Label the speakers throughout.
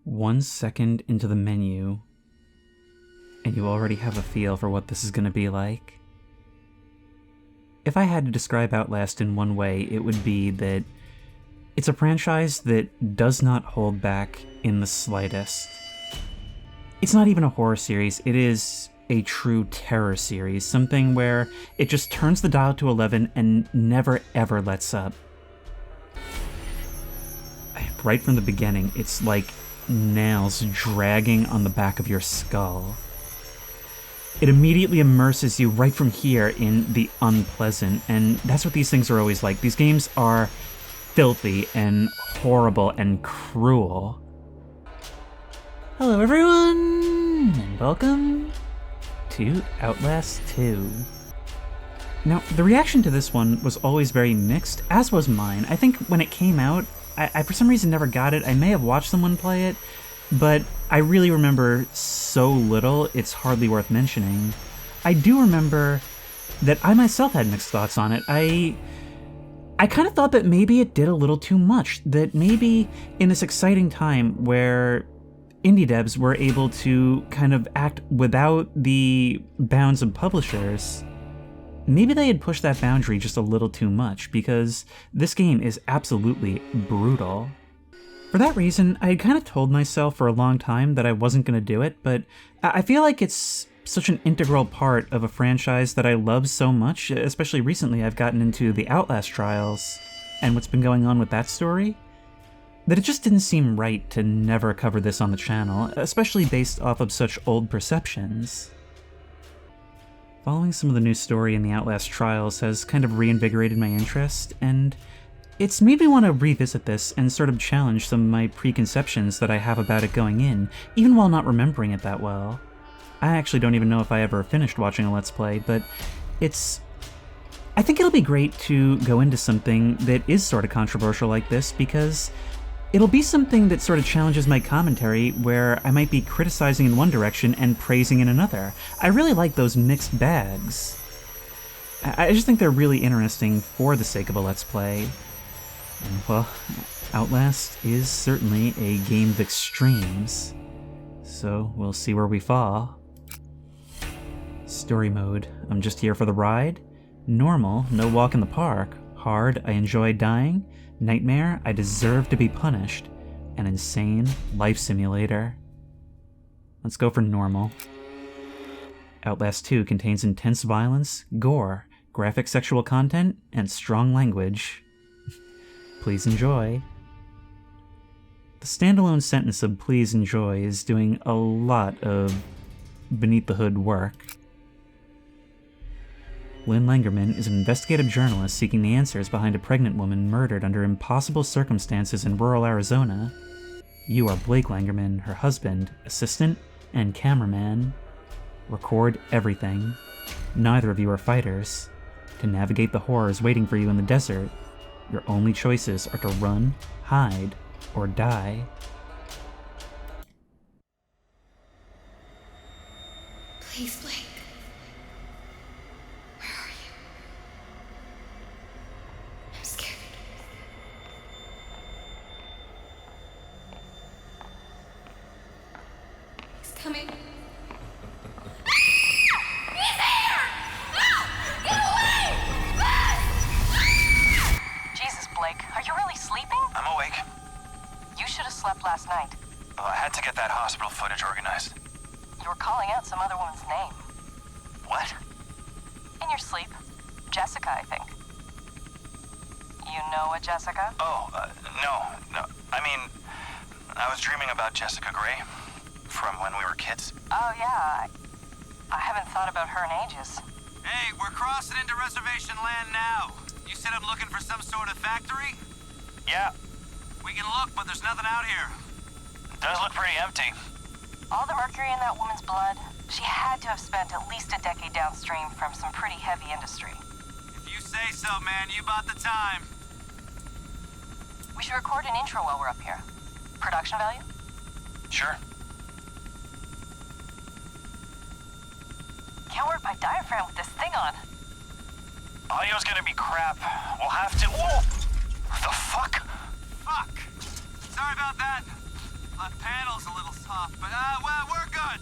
Speaker 1: 1 second into the menu, and you already have a feel for what this is going to be like. If I had to describe Outlast in one way, it would be that it's a franchise that does not hold back in the slightest. It's not even a horror series, it is a true terror series, something where it just turns the dial to 11 and never ever lets up. Right from the beginning, it's like nails dragging on the back of your skull. It immediately immerses you right from here in the unpleasant, and that's what these things are always like. These games are filthy and horrible and cruel. Hello everyone, and welcome to Outlast 2. Now, the reaction to this one was always very mixed, as was mine. I think when it came out, I for some reason never got it. I may have watched someone play it, but I really remember so little, it's hardly worth mentioning. I do remember that I myself had mixed thoughts on it. I kind of thought that maybe it did a little too much, that maybe in this exciting time where indie devs were able to kind of act without the bounds of publishers, maybe they had pushed that boundary just a little too much, because this game is absolutely brutal. For that reason, I had kind of told myself for a long time that I wasn't going to do it, but I feel like it's such an integral part of a franchise that I love so much, especially recently I've gotten into the Outlast trials and what's been going on with that story, that it just didn't seem right to never cover this on the channel, especially based off of such old perceptions. Following some of the new story in the Outlast trials has kind of reinvigorated my interest, and it's made me want to revisit this and sort of challenge some of my preconceptions that I have about it going in, even while not remembering it that well. I actually don't even know if I ever finished watching a Let's Play, but I think it'll be great to go into something that is sort of controversial like this, because it'll be something that sort of challenges my commentary, where I might be criticizing in one direction and praising in another. I really like those mixed bags. I just think they're really interesting for the sake of a Let's Play. And, well, Outlast is certainly a game of extremes, so we'll see where we fall. Story mode, I'm just here for the ride. Normal, no walk in the park. Hard, I enjoy dying. Nightmare, I deserve to be punished. An insane life simulator. Let's go for normal. Outlast 2 contains intense violence, gore, graphic sexual content, and strong language. Please enjoy. The standalone sentence of please enjoy is doing a lot of beneath the hood work. Lynn is an investigative journalist seeking the answers behind a pregnant woman murdered under impossible circumstances in rural Arizona. You are Blake Langerman, her husband, assistant, and cameraman. Record everything. Neither of you are fighters. To navigate the horrors waiting for you in the desert, your only choices are to run, hide, or die.
Speaker 2: Please, Blake. Where are you? I'm scared. He's coming. He's here! Ah! Get away! Ah!
Speaker 3: Jesus, Blake, are you really sleeping?
Speaker 4: I'm awake.
Speaker 3: You should have slept last night.
Speaker 4: Oh, I had to get that hospital footage organized.
Speaker 3: You were calling out some other woman's name.
Speaker 4: What?
Speaker 3: In your sleep. Jessica, I think. You know a Jessica?
Speaker 4: Oh, no. I mean, I was dreaming about Jessica Gray from when we were kids.
Speaker 3: Oh, yeah. I haven't thought about her in ages.
Speaker 5: Hey, we're crossing into reservation land now. You said I'm looking for some sort of factory?
Speaker 4: Yeah,
Speaker 5: We can look, but there's nothing out here.
Speaker 4: it does look pretty empty.
Speaker 3: All the mercury in that woman's blood, she had to have spent at least a decade downstream from some pretty heavy industry.
Speaker 5: If you say so, man, you bought the time.
Speaker 3: We should record an intro while we're up here. Production value?
Speaker 4: Sure.
Speaker 3: Can't work my diaphragm with this thing on.
Speaker 4: Audio's gonna be crap. We'll have to... Whoa! The fuck?
Speaker 5: Fuck. Sorry about that. Left panel's a little soft, but well, we're good.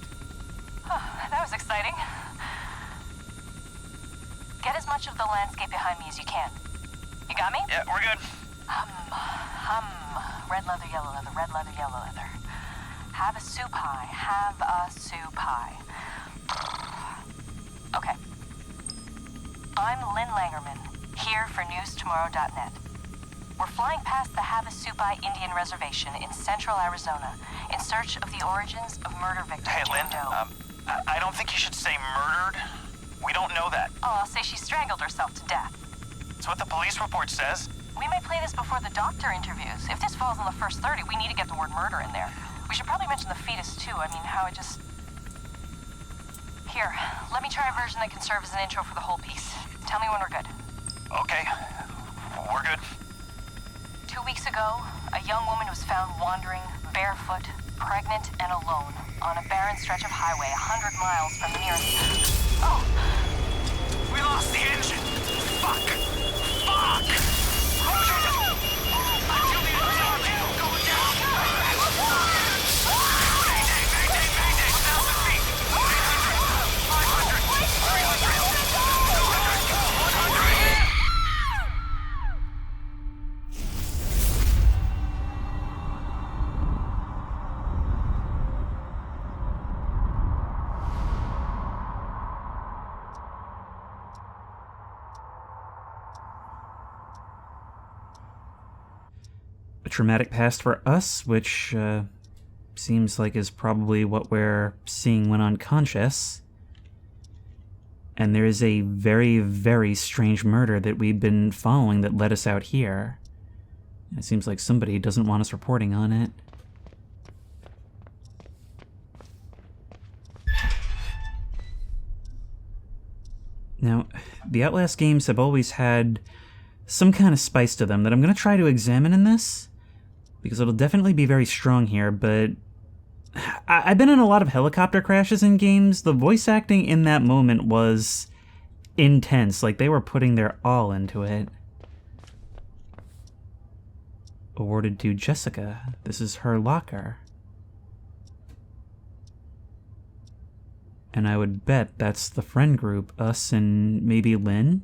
Speaker 3: That was exciting. Get as much of the landscape behind me as you can. You got me?
Speaker 4: Yeah, we're good.
Speaker 3: Hum. Red leather, yellow leather, red leather, yellow leather. Have a soup pie. Have a soup pie. Okay. I'm Lynn Langerman, here for newstomorrow.net. We're flying past the Havasupai Indian Reservation in central Arizona in search of the origins of murder victim
Speaker 4: Hey, Lynn,
Speaker 3: Jane Doe.
Speaker 4: I don't think you should say murdered. We don't know that.
Speaker 3: Oh, I'll say she strangled herself to death.
Speaker 4: It's what the police report says.
Speaker 3: We may play this before the doctor interviews. If this falls in the first 30, we need to get the word murder in there. We should probably mention the fetus, too. I mean, how it just... Here, let me try a version that can serve as an intro for the whole piece. Tell me when we're good.
Speaker 4: Okay, we're good.
Speaker 3: 2 weeks ago, a young woman was found wandering, barefoot, pregnant, and alone on a barren stretch of highway 100 miles from the nearest... Oh!
Speaker 5: We lost the engine. Fuck! Fuck! I feel the tornado going down. Mayday! 1,000 feet. 800, 500, 300, 200, 100.
Speaker 1: A traumatic past for us, which seems like is probably what we're seeing when unconscious. And there is a very, very strange murder that we've been following that led us out here. It seems like somebody doesn't want us reporting on it. Now, the Outlast games have always had some kind of spice to them that I'm going to try to examine in this, because it'll definitely be very strong here, but I've been in a lot of helicopter crashes in games. The voice acting in that moment was intense, like they were putting their all into it. Awarded to Jessica. This is her locker. And I would bet that's the friend group, us and maybe Lynn?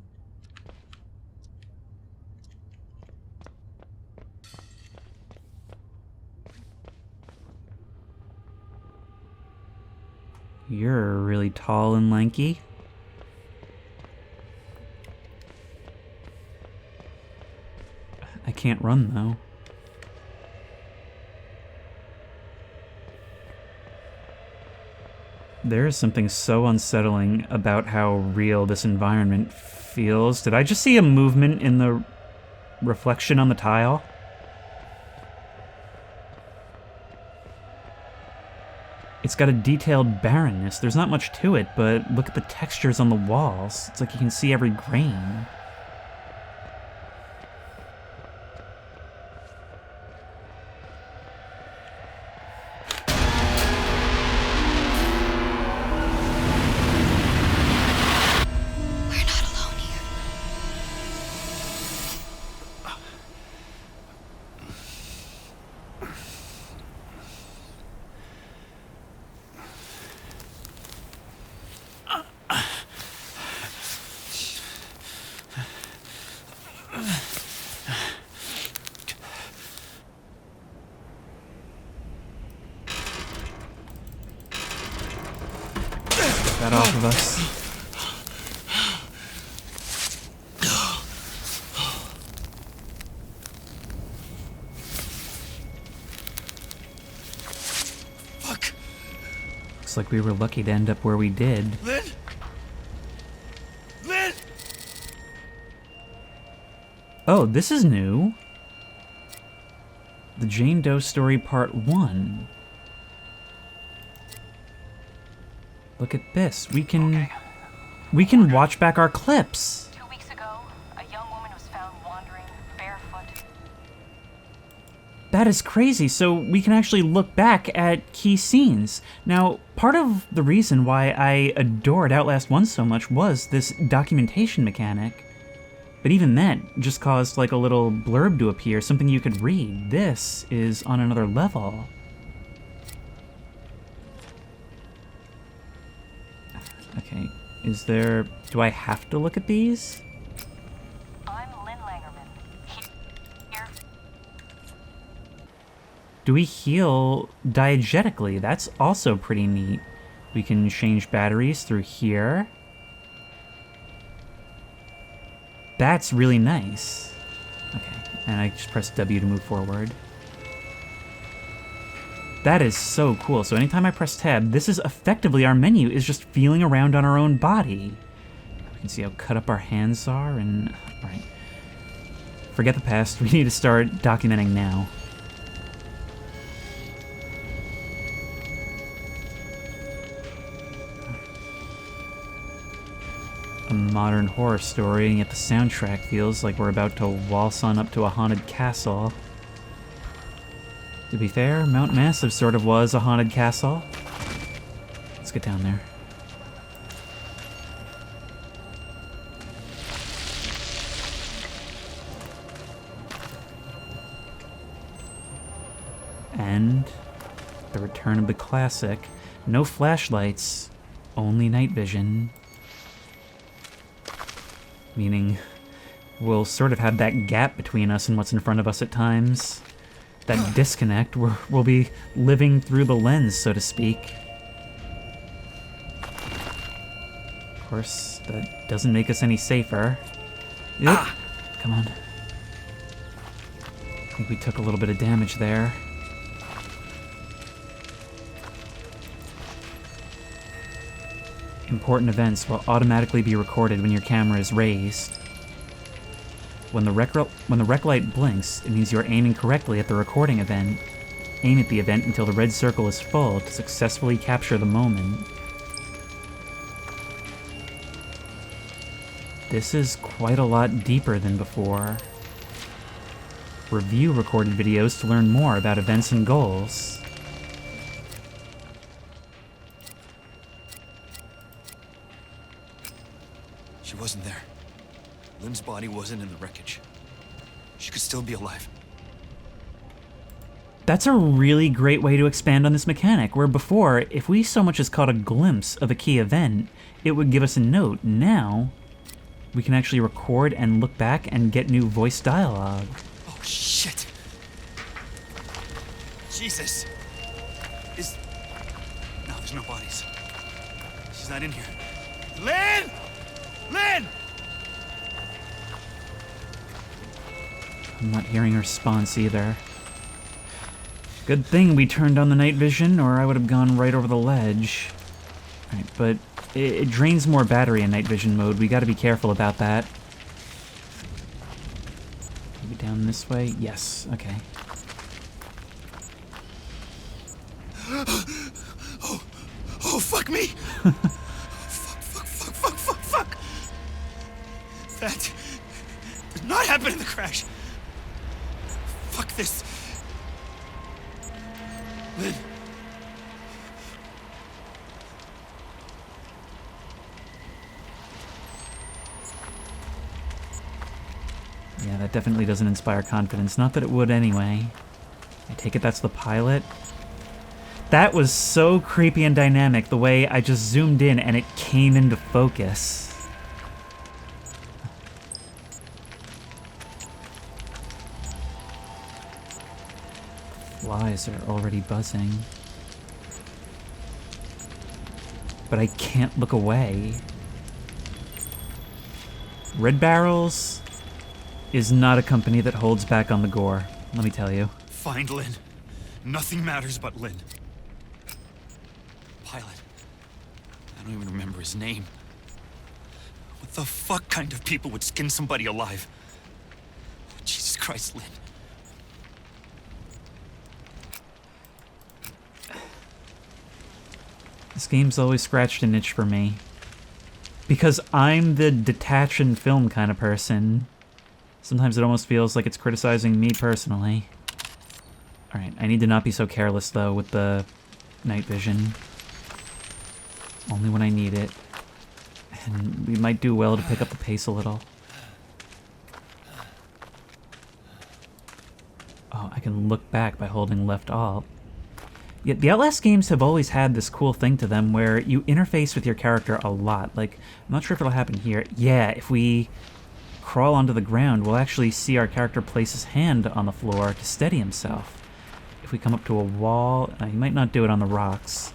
Speaker 1: You're really tall and lanky. I can't run, though. There is something so unsettling about how real this environment feels. Did I just see a movement in the reflection on the tile? It's got a detailed barrenness. There's not much to it, but look at the textures on the walls. It's like you can see every grain.
Speaker 2: We're not alone here.
Speaker 1: Get that off of us.
Speaker 5: Fuck.
Speaker 1: Looks like we were lucky to end up where we did.
Speaker 5: Lynn? Lynn?
Speaker 1: Oh, this is new. The Jane Doe Story Part 1. Look at this. We can watch back our clips.
Speaker 3: 2 weeks ago, a young woman was found wandering, barefoot.
Speaker 1: That is crazy. So we can actually look back at key scenes. Now, part of the reason why I adored Outlast 1 so much was this documentation mechanic. But even that just caused like a little blurb to appear, something you could read. This is on another level. Is there... Do I have to look at these?
Speaker 3: I'm Lynn Langerman. Here.
Speaker 1: Do we heal diegetically? That's also pretty neat. We can change batteries through here. That's really nice. Okay, and I just press W to move forward. That is so cool. So anytime I press tab, this is effectively our menu is just feeling around on our own body. We can see how cut up our hands are and... Alright. Forget the past. We need to start documenting now. A modern horror story, and yet the soundtrack feels like we're about to waltz on up to a haunted castle. To be fair, Mount Massive sort of was a haunted castle. Let's get down there. And the return of the classic. No flashlights, only night vision. Meaning, we'll sort of have that gap between us and what's in front of us at times. That disconnect, we'll be living through the lens, so to speak. Of course, that doesn't make us any safer. Yep. Come on. I think we took a little bit of damage there. Important events will automatically be recorded when your camera is raised. When the rec light blinks, it means you are aiming correctly at the recording event. Aim at the event until the red circle is full to successfully capture the moment. This is quite a lot deeper than before. Review recorded videos to learn more about events and goals.
Speaker 6: She wasn't there. Lynn's body wasn't in the wreckage. She could still be alive.
Speaker 1: That's a really great way to expand on this mechanic, where before, if we so much as caught a glimpse of a key event, it would give us a note. Now, we can actually record and look back and get new voice dialogue.
Speaker 6: Oh, shit! Jesus! No, there's no bodies. She's not in here. Lynn! Lynn!
Speaker 1: I'm not hearing a response either. Good thing we turned on the night vision, or I would have gone right over the ledge. Right, but it drains more battery in night vision mode. We gotta be careful about that. Maybe down this way? Yes, okay.
Speaker 6: Oh, fuck me! Fuck! That did not happen in the crash. Fuck this. Lynn.
Speaker 1: Yeah, that definitely doesn't inspire confidence. Not that it would anyway. I take it that's the pilot. That was so creepy and dynamic, the way I just zoomed in and it came into focus. Flies are already buzzing. But I can't look away. Red Barrels is not a company that holds back on the gore, let me tell you.
Speaker 6: Find Lynn. Nothing matters but Lynn. Pilot. I don't even remember his name. What the fuck kind of people would skin somebody alive? Jesus Christ, Lynn.
Speaker 1: This game's always scratched an itch for me. Because I'm the detach and film kind of person. Sometimes it almost feels like it's criticizing me personally. Alright, I need to not be so careless though with the night vision. Only when I need it. And we might do well to pick up the pace a little. Oh, I can look back by holding left alt. Yeah, the Outlast games have always had this cool thing to them where you interface with your character a lot. Like, I'm not sure if it'll happen here. Yeah, if we crawl onto the ground, we'll actually see our character place his hand on the floor to steady himself. If we come up to a wall, you might not do it on the rocks,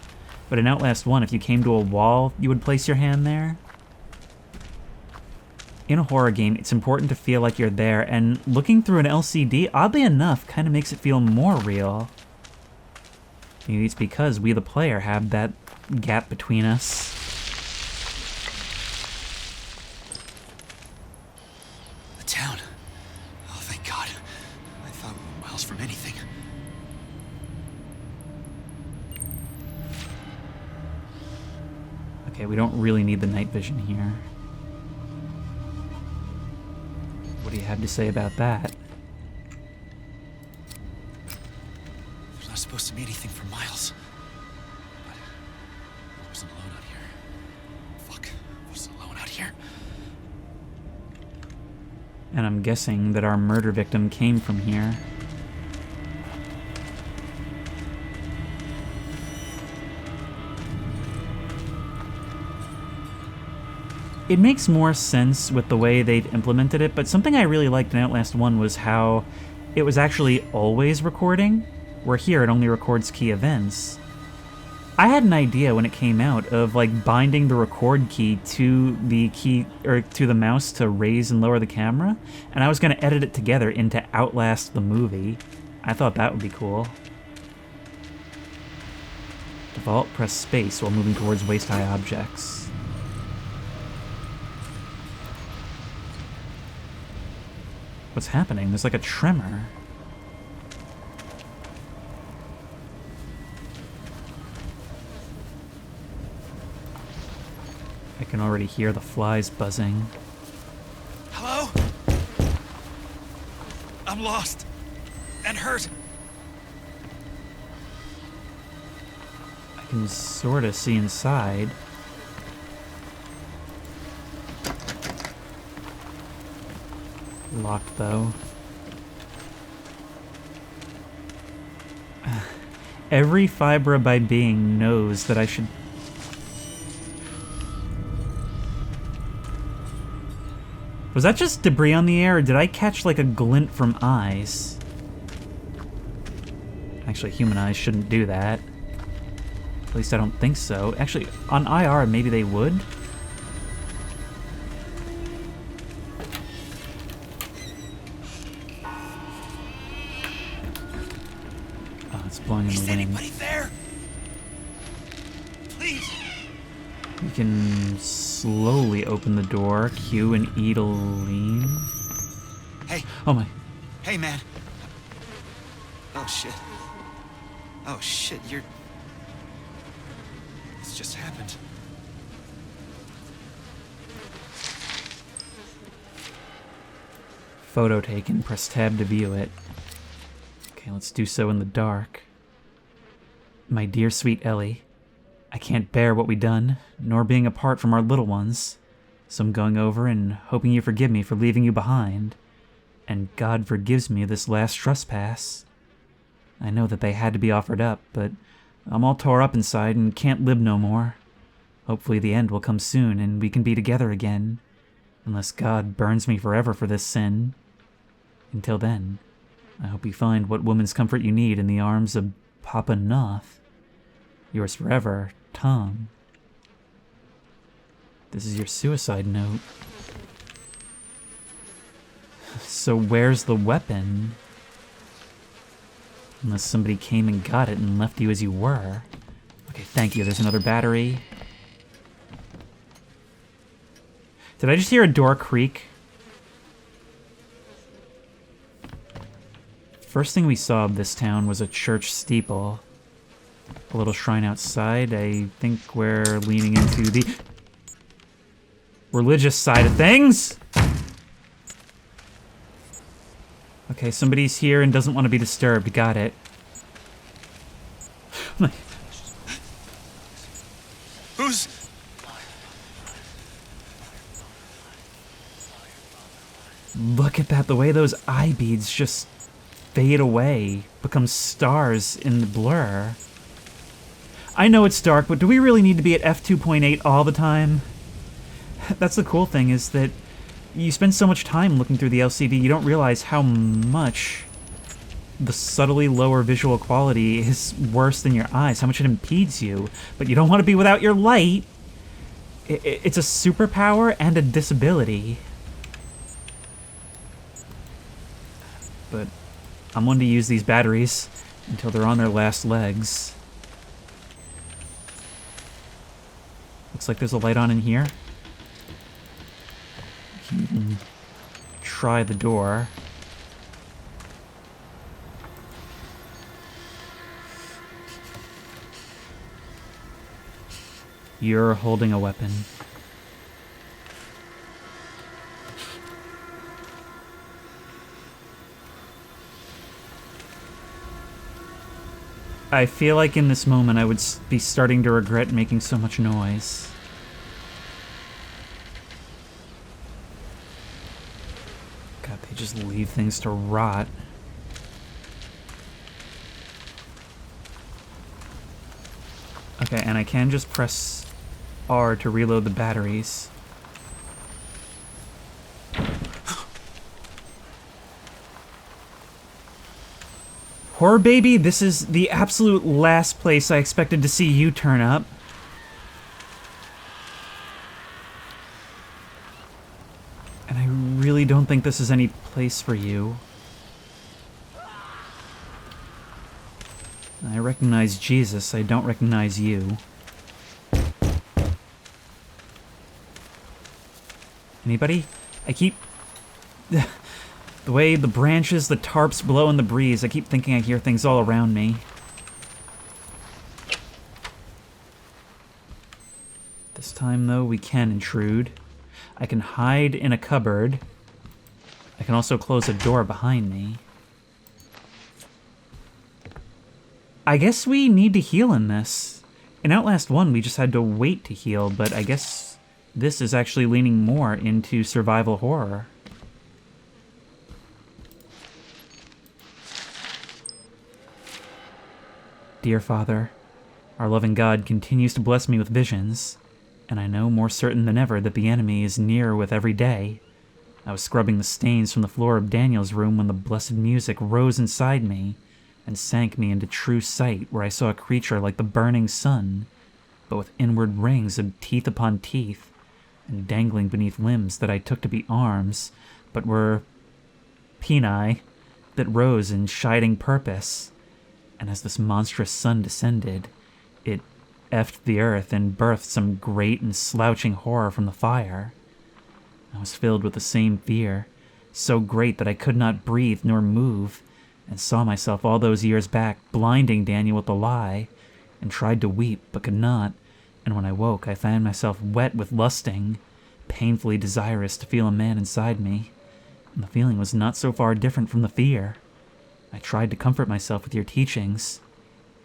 Speaker 1: but in Outlast 1, if you came to a wall, you would place your hand there. In a horror game, it's important to feel like you're there, and looking through an LCD, oddly enough, kind of makes it feel more real. Maybe it's because we, the player, have that gap between us.
Speaker 6: A town. Oh, thank God. I thought we were miles from anything.
Speaker 1: Okay, we don't really need the night vision here. What do you have to say about that?
Speaker 6: There's not supposed to be anything for miles. But I wasn't alone out here. Fuck, I wasn't alone out here.
Speaker 1: And I'm guessing that our murder victim came from here. It makes more sense with the way they've implemented it, but something I really liked in Outlast 1 was how it was actually always recording, where here it only records key events. I had an idea when it came out of like binding the record key to the key or to the mouse to raise and lower the camera, and I was going to edit it together into Outlast the movie. I thought that would be cool. Default, press space while moving towards waist-high objects. What's happening? There's like a tremor. I can already hear the flies buzzing.
Speaker 6: Hello? I'm lost. And hurt.
Speaker 1: I can sorta see inside. Locked though. Every fiber of my being knows that I should... Was that just debris on the air, or did I catch like a glint from eyes? Actually, human eyes shouldn't do that. At least I don't think so. Actually, on IR, maybe they would? Oh, it's blowing in the
Speaker 6: Is
Speaker 1: wind.
Speaker 6: anybody there? Please.
Speaker 1: You can slowly open the door, Q and E to lean.
Speaker 6: Hey.
Speaker 1: Oh my.
Speaker 6: Hey, man. Oh, shit. Oh, shit, you're... This just happened.
Speaker 1: Photo taken, press tab to view it. Okay, let's do so in the dark. My dear sweet Ellie, I can't bear what we done, nor being apart from our little ones. So I'm going over and hoping you forgive me for leaving you behind. And God forgives me this last trespass. I know that they had to be offered up, but I'm all tore up inside and can't live no more. Hopefully the end will come soon and we can be together again. Unless God burns me forever for this sin. Until then, I hope you find what woman's comfort you need in the arms of Papa Noth. Yours forever, Tom. This is your suicide note. So where's the weapon? Unless somebody came and got it and left you as you were. Okay, thank you. There's another battery. Did I just hear a door creak? First thing we saw of this town was a church steeple. A little shrine outside. I think we're leaning into the religious side of things. Okay, somebody's here and doesn't want to be disturbed. Got it.
Speaker 6: Who's...
Speaker 1: Look at that, the way those eye beads just fade away, become stars in the blur. I know it's dark, but do we really need to be at f2.8 all the time? That's the cool thing, is that you spend so much time looking through the LCD, you don't realize how much the subtly lower visual quality is worse than your eyes, how much it impedes you. But you don't want to be without your light. It's a superpower and a disability. But I'm one to use these batteries until they're on their last legs. Looks like there's a light on in here. You can try the door. You're holding a weapon. I feel like in this moment I would be starting to regret making so much noise. God, they just leave things to rot. Okay, and I can just press R to reload the batteries. Horror baby, this is the absolute last place I expected to see you turn up. And I really don't think this is any place for you. I recognize Jesus, I don't recognize you. Anybody? I keep... The way the branches, the tarps blow in the breeze, I keep thinking I hear things all around me. This time, though, we can intrude. I can hide in a cupboard. I can also close a door behind me. I guess we need to heal in this. In Outlast 1, we just had to wait to heal, but I guess this is actually leaning more into survival horror. Dear Father, our loving God continues to bless me with visions, and I know more certain than ever that the enemy is nearer with every day. I was scrubbing the stains from the floor of Daniel's room when the blessed music rose inside me and sank me into true sight, where I saw a creature like the burning sun, but with inward rings of teeth upon teeth, and dangling beneath limbs that I took to be arms, but were peni that rose in chiding purpose. And as this monstrous sun descended, it effed the earth and birthed some great and slouching horror from the fire. I was filled with the same fear, so great that I could not breathe nor move, and saw myself all those years back blinding Daniel with a lie, and tried to weep but could not, and when I woke I found myself wet with lusting, painfully desirous to feel a man inside me, and the feeling was not so far different from the fear. I tried to comfort myself with your teachings.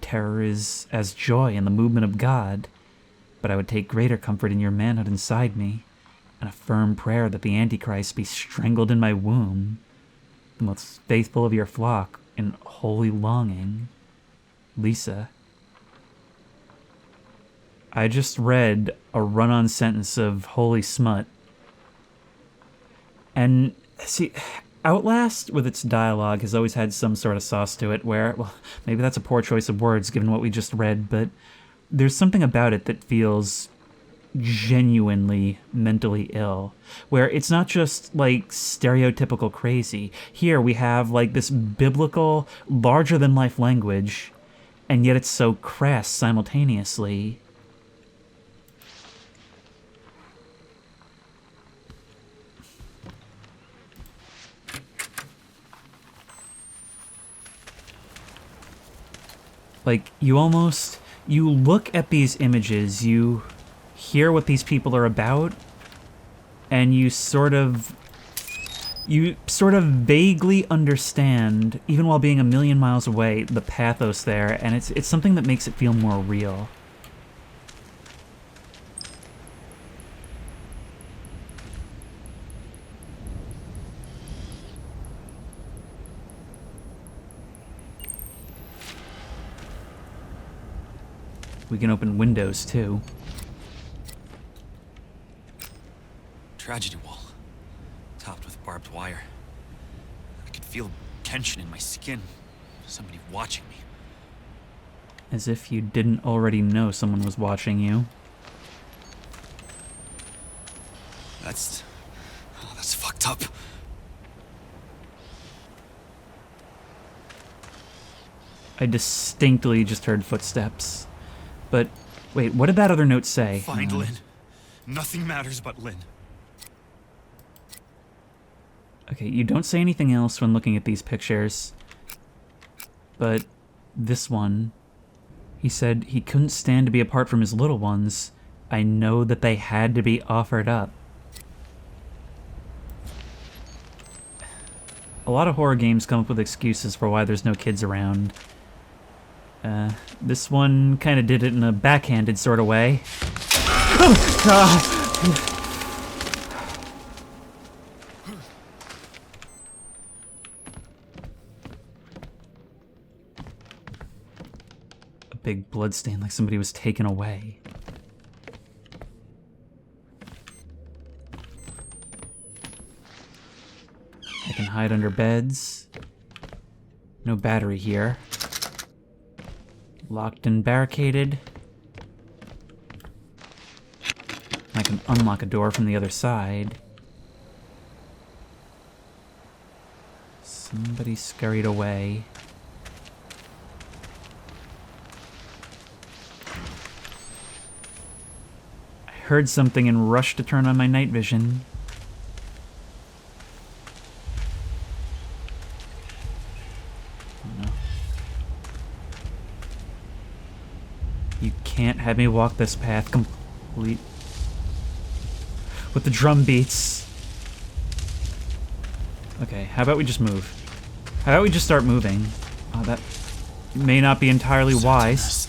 Speaker 1: Terror is as joy in the movement of God, but I would take greater comfort in your manhood inside me, and a firm prayer that the Antichrist be strangled in my womb, the most faithful of your flock in holy longing. Lisa. I just read a run-on sentence of holy smut. And, see... Outlast, with its dialogue, has always had some sort of sauce to it where, well, maybe that's a poor choice of words given what we just read, but there's something about it that feels genuinely mentally ill, where it's not just, like, stereotypical crazy. Here we have, like, this biblical, larger-than-life language, and yet it's so crass simultaneously. Like, you look at these images, you hear what these people are about, and you sort of vaguely understand, even while being a million miles away, the pathos there, and it's something that makes it feel more real. We can open windows, too.
Speaker 6: Tragedy wall. Topped with barbed wire. I could feel tension in my skin. Somebody watching me.
Speaker 1: As if you didn't already know someone was watching you.
Speaker 6: That's fucked up.
Speaker 1: I distinctly just heard footsteps. But, wait, what did that other note say?
Speaker 6: Find Lynn. Nothing matters but Lynn.
Speaker 1: Okay, you don't say anything else when looking at these pictures. But this one, he said he couldn't stand to be apart from his little ones. I know that they had to be offered up. A lot of horror games come up with excuses for why there's no kids around. This one kind of did it in a backhanded sort of way. Oh, God. A big bloodstain like somebody was taken away. I can hide under beds. No battery here. Locked and barricaded. I can unlock a door from the other side. Somebody scurried away. I heard something and rushed to turn on my night vision. You can't have me walk this path complete with the drum beats. Okay, how about we just move? How about we just start moving? Oh, that may not be entirely wise.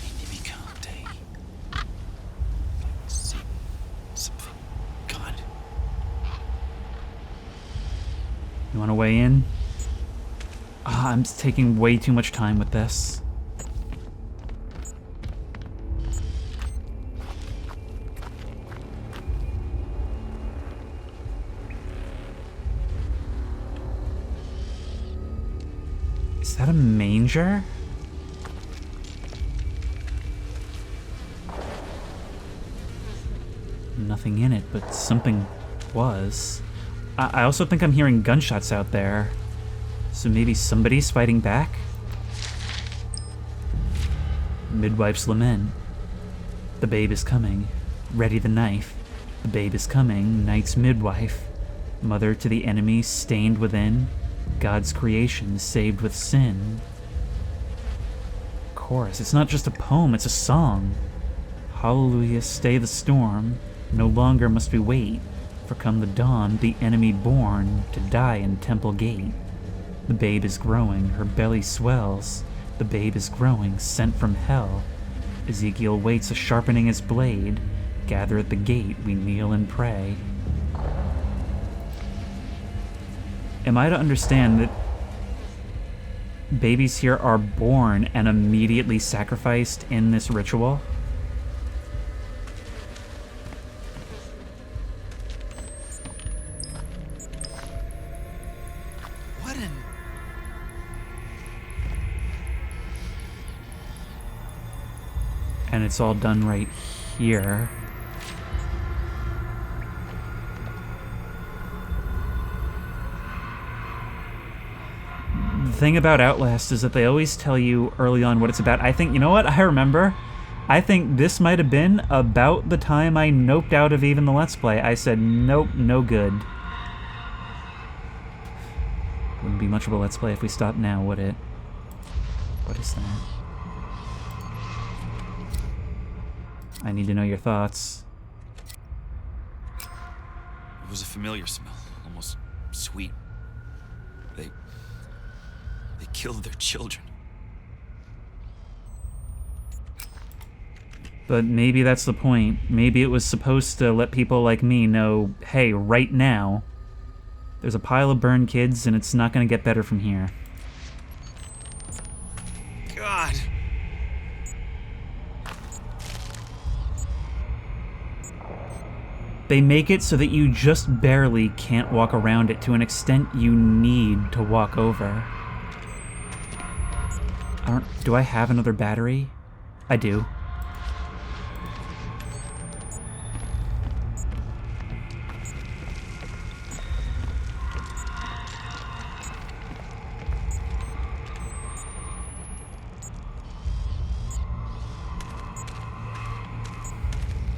Speaker 1: You want to weigh in? Ah, I'm taking way too much time with this. Is that a manger? Nothing in it, but something was. I also think I'm hearing gunshots out there. So maybe somebody's fighting back? Midwife's lament. The babe is coming. Ready the knife. The babe is coming. Night's midwife. Mother to the enemy stained within. God's creation saved with sin. Chorus. It's not just a poem, it's a song. Hallelujah, stay the storm. No longer must we wait. For come the dawn, the enemy born to die in temple gate. The babe is growing, her belly swells. The babe is growing, sent from hell. Ezekiel waits a sharpening his blade. Gather at the gate, we kneel and pray. Am I to understand that babies here are born and immediately sacrificed in this ritual?
Speaker 6: What an...
Speaker 1: And it's all done right here. The thing about Outlast is that they always tell you early on what it's about. I think, you know what? I remember. I think this might have been about the time I noped out of even the Let's Play. I said, nope, no good. Wouldn't be much of a Let's Play if we stopped now, would it? What is that? I need to know your thoughts.
Speaker 6: It was a familiar smell, almost sweet. They killed their children.
Speaker 1: But maybe that's the point. Maybe it was supposed to let people like me know, hey, right now, there's a pile of burned kids and it's not going to get better from here.
Speaker 6: God.
Speaker 1: They make it so that you just barely can't walk around it to an extent you need to walk over. Do I have another battery? I do.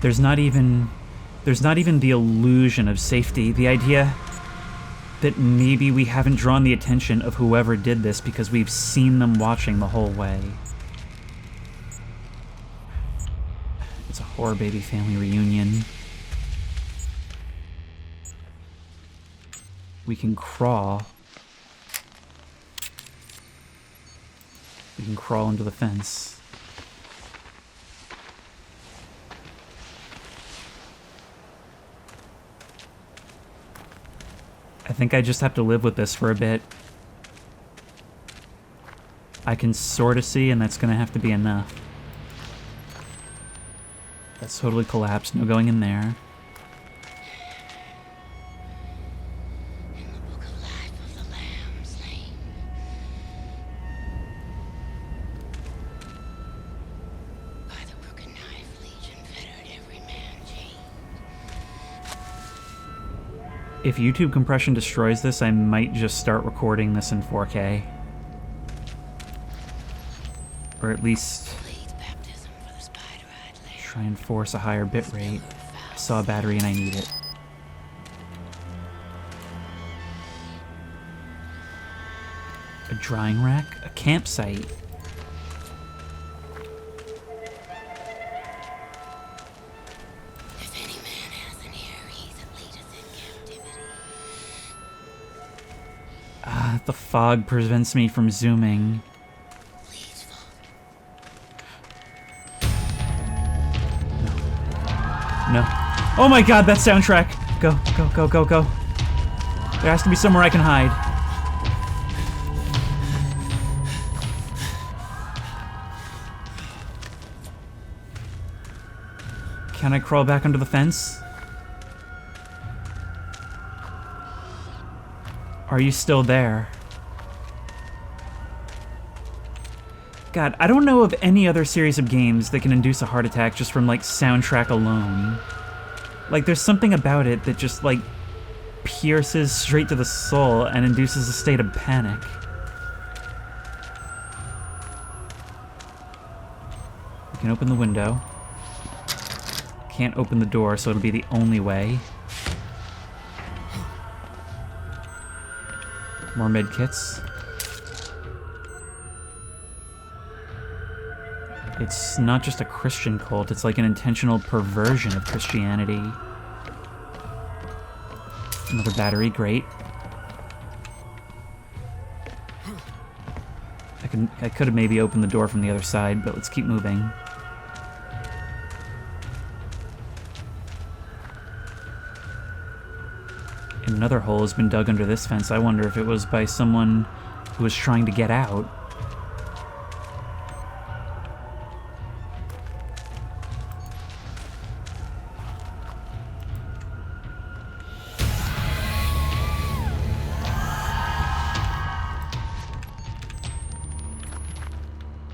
Speaker 1: There's not even the illusion of safety. The idea that maybe we haven't drawn the attention of whoever did this because we've seen them watching the whole way. It's a horror baby family reunion. We can crawl. We can crawl into the fence. I think I just have to live with this for a bit. I can sort of see, and that's going to have to be enough. That's totally collapsed. No going in there.
Speaker 2: In the book of life of the Lamb slain. By the crooked knife, Legion fettered every man chained.
Speaker 1: If YouTube compression destroys this, I might just start recording this in 4K. Or at least try and force a higher bitrate. I saw a battery and I need it. A drying rack? A campsite? The fog prevents me from zooming. No. Oh my god, that soundtrack! Go, go, go, go, go. There has to be somewhere I can hide. Can I crawl back under the fence? Are you still there? God, I don't know of any other series of games that can induce a heart attack just from, like, soundtrack alone. Like, there's something about it that just, like, pierces straight to the soul and induces a state of panic. We can open the window. Can't open the door, so it'll be the only way. More medkits. It's not just a Christian cult, it's like an intentional perversion of Christianity. Another battery, great. I could have maybe opened the door from the other side, but let's keep moving. Another hole has been dug under this fence. I wonder if it was by someone who was trying to get out.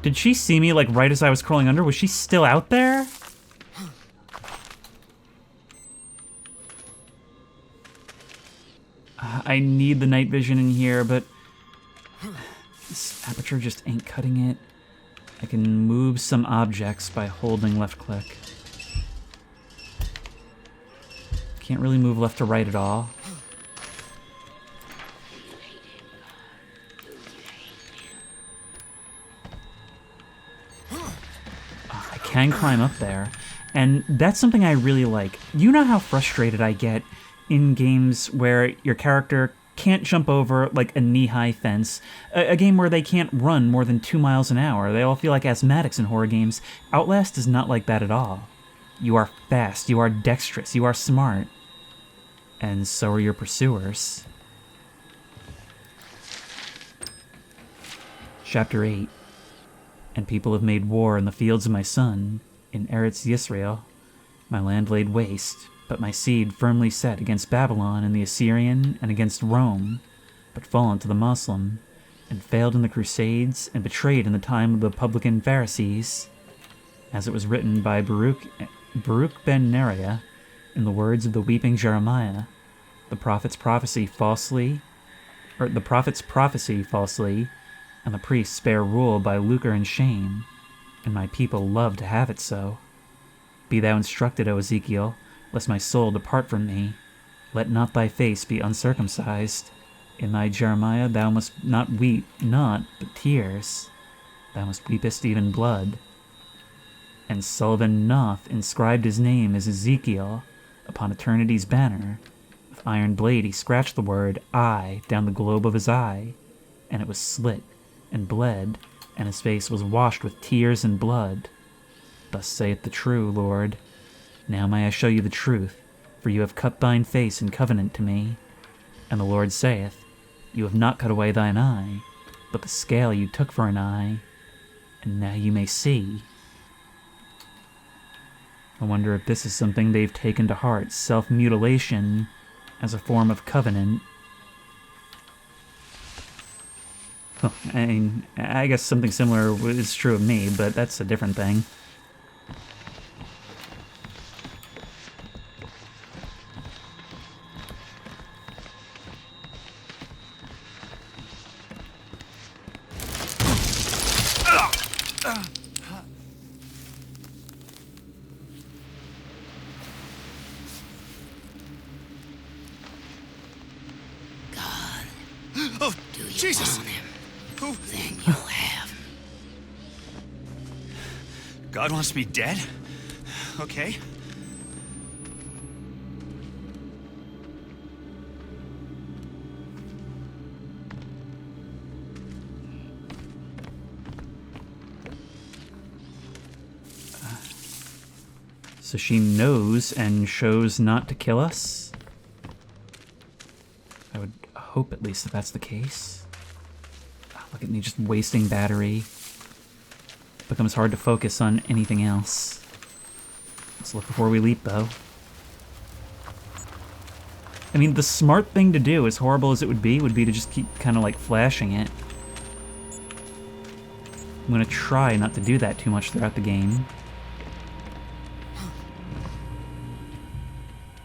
Speaker 1: Did she see me, like, right as I was crawling under? Was she still out there? I need the night vision in here, but this aperture just ain't cutting it. I can move some objects by holding left click. Can't really move left to right at all. I can climb up there, and that's something I really like. You know how frustrated I get in games where your character can't jump over, like, a knee-high fence, a game where they can't run more than 2 miles an hour. They all feel like asthmatics in horror games. Outlast is not like that at all. You are fast, you are dexterous, you are smart. And so are your pursuers. Chapter 8. And people have made war in the fields of my son, in Eretz Yisrael, my land laid waste. but my seed firmly set against Babylon and the Assyrian and against Rome, but fallen to the Moslem, and failed in the Crusades and betrayed in the time of the publican Pharisees, as it was written by Baruch ben Neriah in the words of the weeping Jeremiah, the prophet's prophecy falsely, and the priests bear rule by lucre and shame, and my people love to have it so. Be thou instructed, O Ezekiel, lest my soul depart from thee. Let not thy face be uncircumcised. In thy Jeremiah thou must not weep, but tears. Thou must weepest even blood. And Sullivan Noth inscribed his name as Ezekiel upon eternity's banner. With iron blade he scratched the word I down the globe of his eye, and it was slit and bled, and his face was washed with tears and blood. Thus saith the true Lord. Now may I show you the truth, for you have cut thine face in covenant to me. And the Lord saith, You have not cut away thine eye, but the scale you took for an eye, and now you may see. I wonder if this is something they've taken to heart, self-mutilation as a form of covenant. Oh, I mean, I guess something similar is true of me, but that's a different thing.
Speaker 6: Oh,
Speaker 2: Do you
Speaker 6: Jesus!
Speaker 2: want him?
Speaker 6: Oh,
Speaker 2: Then you'll have him.
Speaker 6: God wants me dead? Okay.
Speaker 1: So she knows and chose not to kill us? I would hope at least that that's the case. Look at me just wasting battery. It becomes hard to focus on anything else. Let's look before we leap, though. I mean, the smart thing to do, as horrible as it would be to just keep kind of like flashing it. I'm gonna try not to do that too much throughout the game.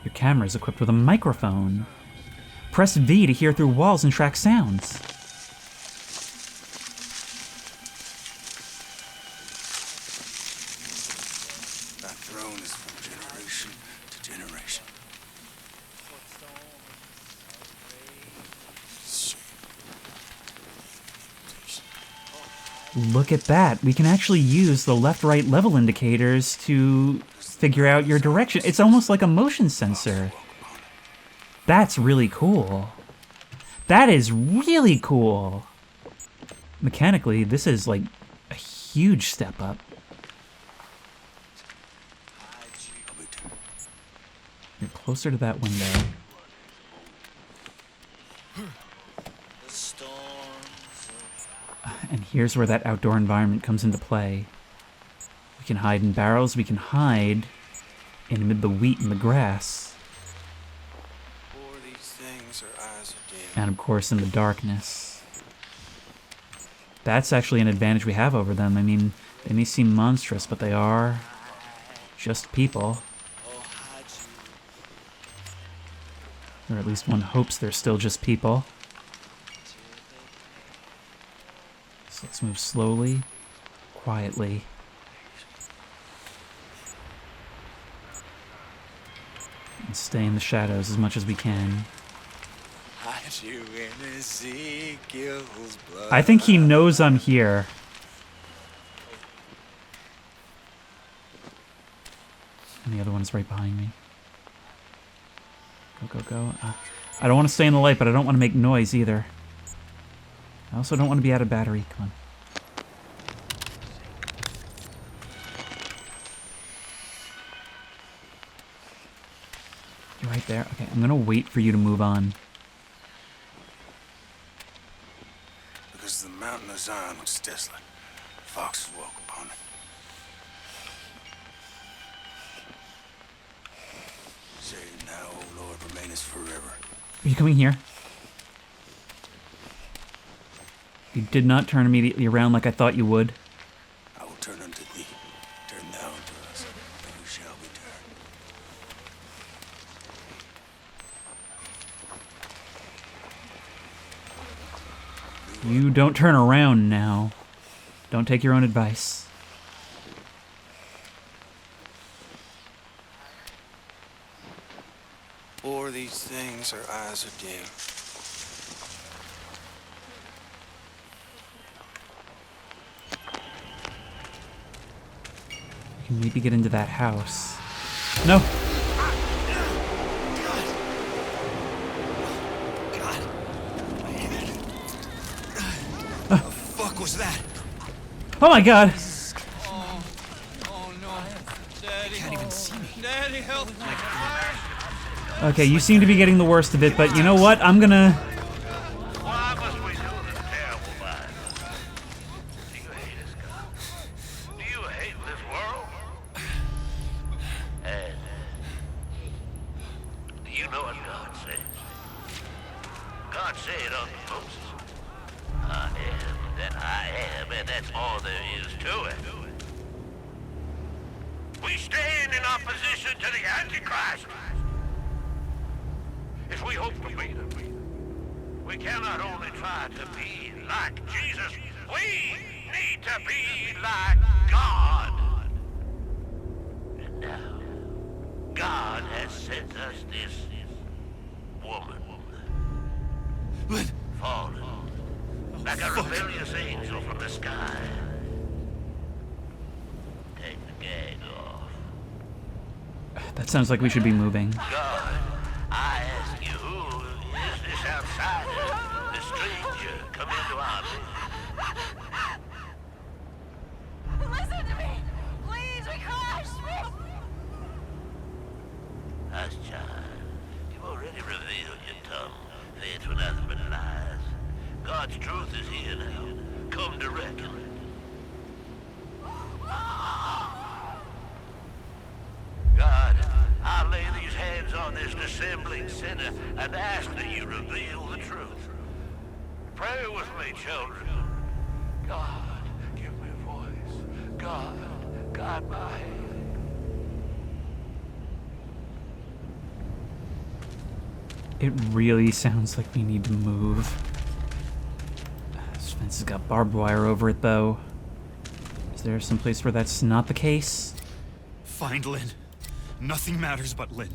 Speaker 1: Your camera is equipped with a microphone. Press V to hear through walls and track sounds.
Speaker 5: That throne is from generation to generation.
Speaker 1: Look at that. We can actually use the left-right level indicators to figure out your direction. It's almost like a motion sensor. That's really cool. That is really cool. Mechanically, this is like a huge step up. You're closer to that window. And here's where that outdoor environment comes into play. We can hide in barrels, we can hide in amid the wheat and the grass. And of course in the darkness. That's actually an advantage we have over them. I mean, they may seem monstrous, but they are just people. Or at least one hopes they're still just people. So let's move slowly, quietly. And stay in the shadows as much as we can. I think he knows I'm here. And the other one's right behind me. Go, go, go. I don't want to stay in the light, but I don't want to make noise either. I also don't want to be out of battery. Come on. You're right there. Okay, I'm going to wait for you to move on.
Speaker 5: Because the mountain of Zion was desolate. Foxes walk upon it. Say,
Speaker 7: Now, O Lord, remainest forever.
Speaker 1: Are you coming here? You did not turn immediately around like I thought you would.
Speaker 7: I will turn unto thee. Turn thou unto us, and we shall be turned.
Speaker 1: You don't turn around now. Don't take your own advice.
Speaker 7: Or these things, our eyes are dim.
Speaker 1: We can maybe get into that house. No!
Speaker 6: What the fuck was that?
Speaker 1: Oh my god!
Speaker 5: Oh no. Daddy.
Speaker 6: I can't even see me.
Speaker 5: Daddy, help me.
Speaker 1: Okay, you seem to be getting the worst of it, but you know what? I'm gonna...
Speaker 8: Why must we do this terrible life? Do you hate us, God? Do you hate this world? And do you know what God said? God said unto Moses, I am that I am, and that's all there is to it. We stand in opposition to the Antichrist. If we hope to be them, we cannot only try to be like Jesus, we need to be like God. And now, God has sent us this woman.
Speaker 6: Lynn,
Speaker 8: Fallen, like a rebellious angel from the sky. Take the gag off.
Speaker 1: That sounds like we should be moving.
Speaker 8: God, I ask you, who is this outsider, the stranger, come into our midst?
Speaker 3: Listen to me! Please, we crashed!
Speaker 8: Hush, child. You've already revealed your tongue, fed for nothing but lies. God's truth is here now. Come to reckon. God, I lay these hands on this dissembling sinner and ask that you reveal the truth. Pray with me, children. God, give me a voice. God, guide my hand.
Speaker 1: It really sounds like we need to move. This fence has got barbed wire over it, though. Is there some place where that's not the case?
Speaker 6: find Lynn. Nothing matters but Lynn.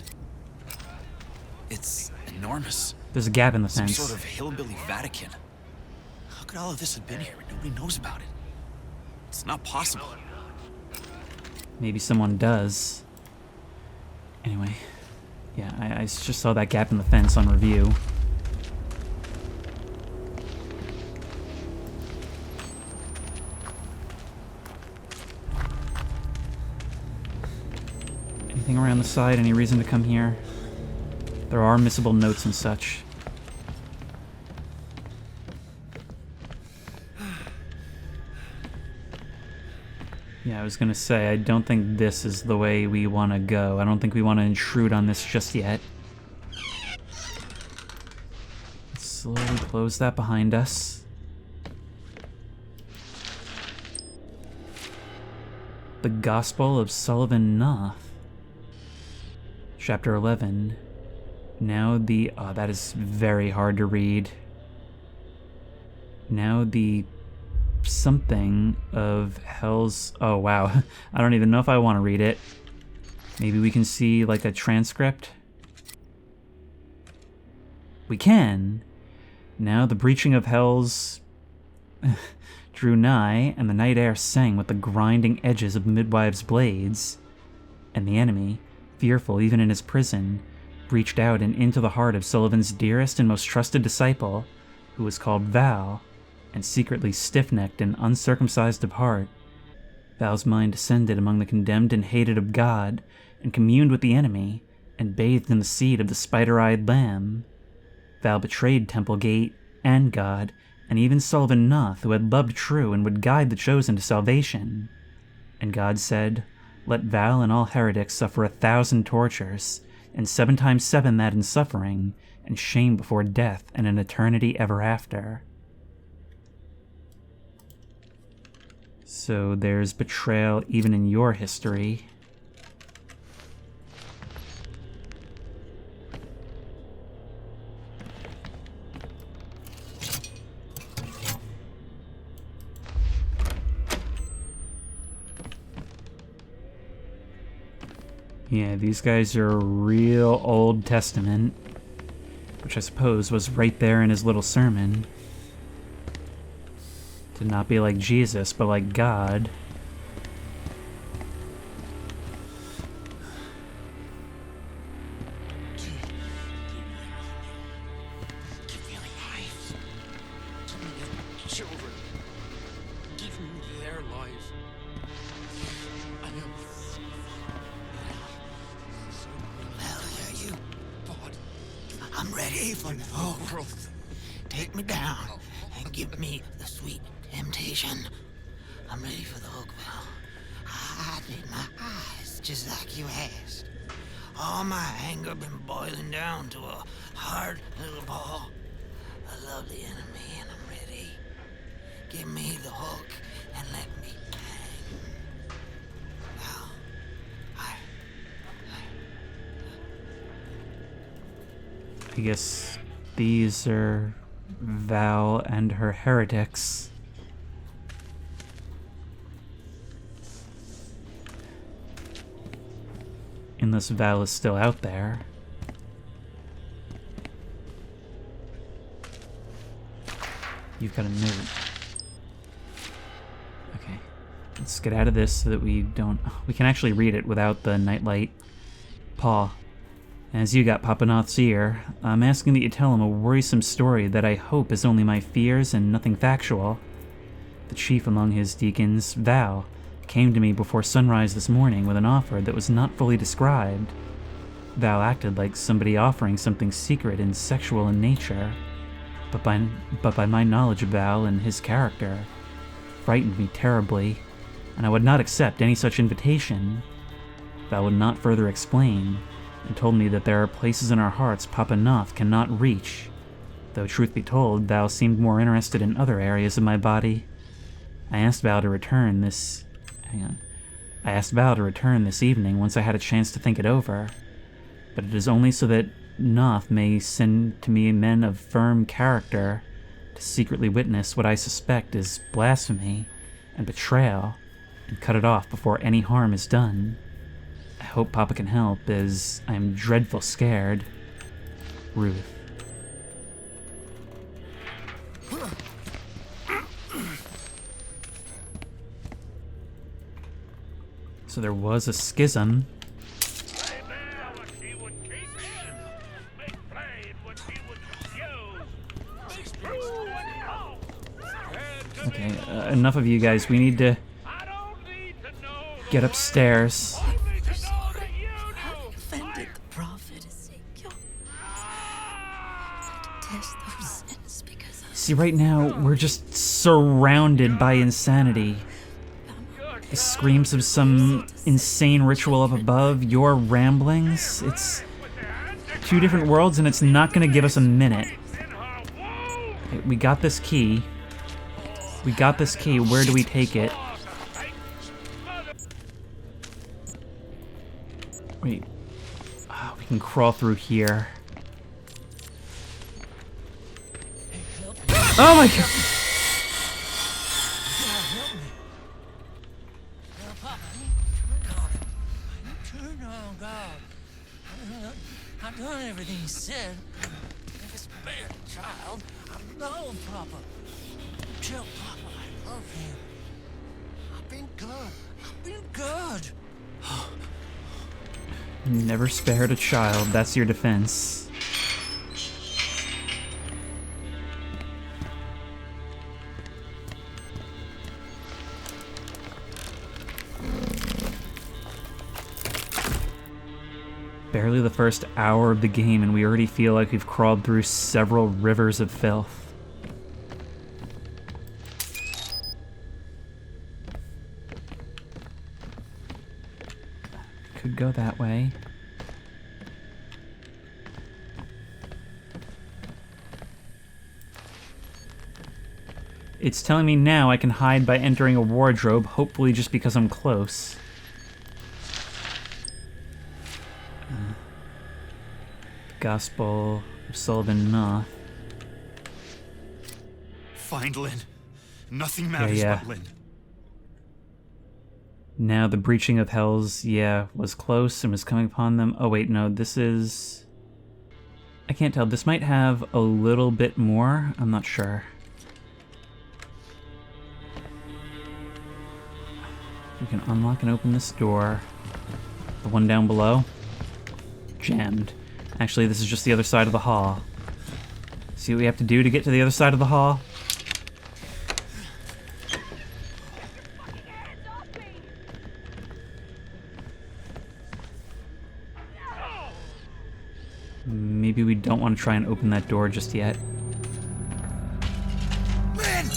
Speaker 6: It's enormous.
Speaker 1: There's a gap in the
Speaker 6: Some
Speaker 1: fence.
Speaker 6: sort of hillbilly Vatican. How could all of this have been here and nobody knows about it? It's not possible.
Speaker 1: Maybe someone does. Anyway, yeah, I just saw that gap in the fence on review. Anything around the side? Any reason to come here? There are missable notes and such. Yeah, I was gonna say, I don't think this is the way we want to go. I don't think we want to intrude on this just yet. Let's slowly close that behind us. The Gospel of Sullivan Noth. Chapter 11. Now the... Oh, that is very hard to read. Now the... something of hell's... Oh, wow. I don't even know if I want to read it. Maybe we can see, like, a transcript? We can. Now the breaching of hell's... drew nigh, and the night air sang with the grinding edges of the midwife's blades. And the enemy, fearful even in his prison, breached out and into the heart of Sullivan's dearest and most trusted disciple, who was called Val, and secretly stiff-necked and uncircumcised of heart. Val's mind descended among the condemned and hated of God, and communed with the enemy, and bathed in the seed of the spider-eyed lamb. Val betrayed Temple Gate and God, and even Sullivan Noth, who had loved true and would guide the chosen to salvation. And God said, "Let Val and all heretics suffer 1,000 tortures, and 7 times 7 that in suffering, and shame before death, and an eternity ever after. So there's betrayal even in your history. Yeah, these guys are real Old Testament, which I suppose was right there in his little sermon. To not be like Jesus, but like God.
Speaker 7: Give me lives. Give me your children. Give me their lives. I am
Speaker 2: Well, here you.
Speaker 7: God.
Speaker 2: I'm ready for the hook. Take me down and give me the sweet temptation. I'm ready for the hook, Val. I did my eyes just like you asked. All my anger been boiling down to a hard little ball. I love the enemy and I'm ready. Give me the hook and let me hang. Val,
Speaker 1: I guess these are Val and her heretics. Unless Val is still out there. You've got a note. Okay. Let's get out of this so that we don't... We can actually read it without the nightlight. Paul, as you got Papanoth's ear, I'm asking that you tell him a worrisome story that I hope is only my fears and nothing factual. The chief among his deacons, Val, came to me before sunrise this morning with an offer that was not fully described. Val acted like somebody offering something secret and sexual in nature, but by my knowledge of Val and his character, frightened me terribly, and I would not accept any such invitation. Val would not further explain, and told me that there are places in our hearts Papanoth cannot reach, though truth be told, Val seemed more interested in other areas of my body. I asked Val to return this evening once I had a chance to think it over, but it is only so that Noth may send to me men of firm character to secretly witness what I suspect is blasphemy and betrayal and cut it off before any harm is done. I hope Papa can help, as I am dreadful scared. Ruth. So there was a schism. Okay, enough of you guys. We need to get upstairs.
Speaker 2: offended the prophet Ezekiel. I detest those sins because of
Speaker 1: See, right now, we're just surrounded by insanity. The screams of some insane ritual up above, your ramblings. It's 2 different worlds, and it's not going to give us a minute. Okay, we got this key. We got this key. Where do we take it? Wait. Oh, we can crawl through here. Oh my god!
Speaker 2: turn on God. I've done everything he said. If it's bad, child, I love Papa. Tell Papa I love him. I've been good. I've been good.
Speaker 1: Never spared a child. That's your defense. Barely the first hour of the game, and we already feel like we've crawled through several rivers of filth. Could go that way. it's telling me now I can hide by entering a wardrobe, hopefully just because I'm close. Gospel of Sullivan Noth.
Speaker 6: Find Lynn. Nothing matters
Speaker 1: yeah.
Speaker 6: but Lynn.
Speaker 1: Now the breaching of hells, was close and was coming upon them. Oh wait, no, this is... I can't tell. This might have a little bit more. I'm not sure. We can unlock and open this door. The one down below. Jammed. Actually, this is just the other side of the hall. See what we have to do to get to the other side of the hall? Maybe we don't want to try and open that door just yet.
Speaker 6: Lynn!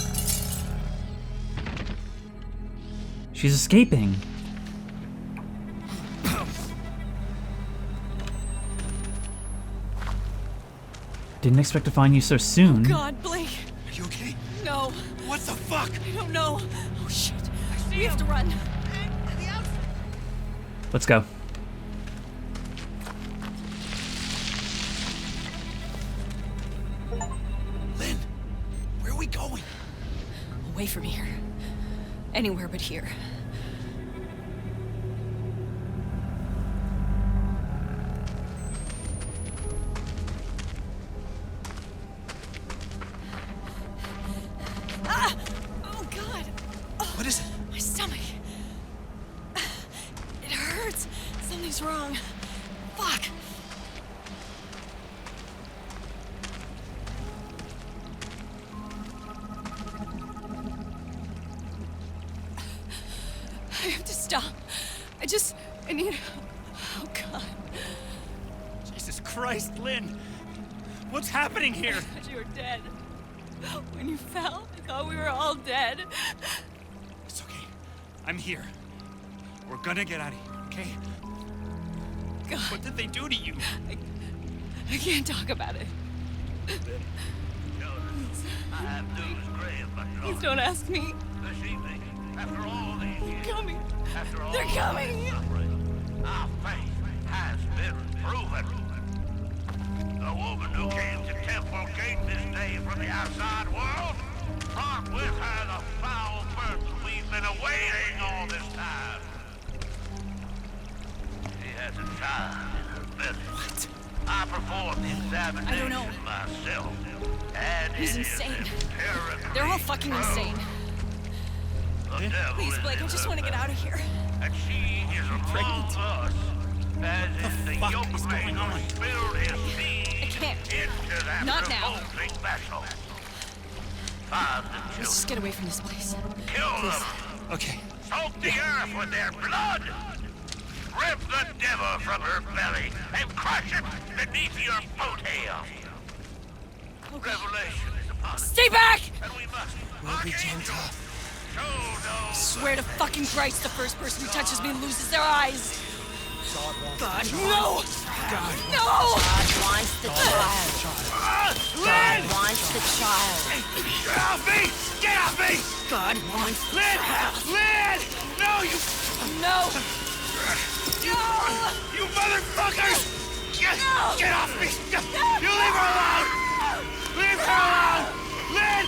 Speaker 1: She's escaping. Didn't expect to find you so soon.
Speaker 9: God, Blake.
Speaker 6: Are you okay?
Speaker 9: No.
Speaker 6: What the fuck?
Speaker 9: I don't know. Oh, shit. We have to run.
Speaker 1: Let's go.
Speaker 6: Lynn, where are we going?
Speaker 9: Away from here. Anywhere but here. Ah! Oh, God. Oh,
Speaker 6: What is it?
Speaker 9: my stomach. It hurts. Something's wrong. Fuck. I have to stop. I need... Oh, God.
Speaker 6: Jesus Christ, Lynn! What's happening here?
Speaker 9: I thought you were dead. When you fell, I thought we were all dead.
Speaker 6: It's okay. I'm here. We're gonna get out of here, okay?
Speaker 9: God,
Speaker 6: What did they do to you?
Speaker 9: I can't talk about it.
Speaker 8: I have news, Gray, but
Speaker 9: Please don't ask me.
Speaker 8: this evening, after all these years,
Speaker 9: They're coming.
Speaker 8: after all
Speaker 9: They're
Speaker 8: this
Speaker 9: coming.
Speaker 8: suffering, our faith has been proven. The woman who came to Temple Gate this day from the outside world brought with her the foul burden we've been awaiting all this time. She has a child in her belly. What? I performed the examination
Speaker 9: I don't know.
Speaker 8: myself, and
Speaker 9: He's
Speaker 8: it is
Speaker 9: insane.
Speaker 8: empirically
Speaker 9: They're all fucking
Speaker 8: proven.
Speaker 9: insane.
Speaker 8: The devil
Speaker 9: Please,
Speaker 8: is
Speaker 9: Blake, I
Speaker 8: in
Speaker 9: just
Speaker 8: her
Speaker 9: want to get out of here.
Speaker 8: and she is among us, as is the
Speaker 6: fuck is
Speaker 8: yoke
Speaker 6: going on?
Speaker 8: who spilled his seed
Speaker 9: I can't.
Speaker 8: into that
Speaker 9: Not now.
Speaker 8: revolting vessel. Find the
Speaker 9: Let's
Speaker 8: children,
Speaker 9: just get away from this place.
Speaker 8: kill them,
Speaker 6: Okay.
Speaker 8: soak the earth with their blood, rip the devil from her belly, and crush it beneath your boat hail. Revelation is upon us,
Speaker 9: Stay back!
Speaker 8: and we must
Speaker 6: We'll be
Speaker 8: archangel,
Speaker 6: gentle.
Speaker 8: show no
Speaker 9: Swear to fucking Christ, the first person who touches me loses their eyes. God, no!
Speaker 6: God.
Speaker 9: No!
Speaker 10: God wants the child. God wants the child.
Speaker 8: Get off me! Get off me!
Speaker 9: God wants
Speaker 8: Lynn! Lynn! No, you
Speaker 9: No! No!
Speaker 8: You motherfuckers! Get off me! You leave her alone! Leave her alone! Lynn!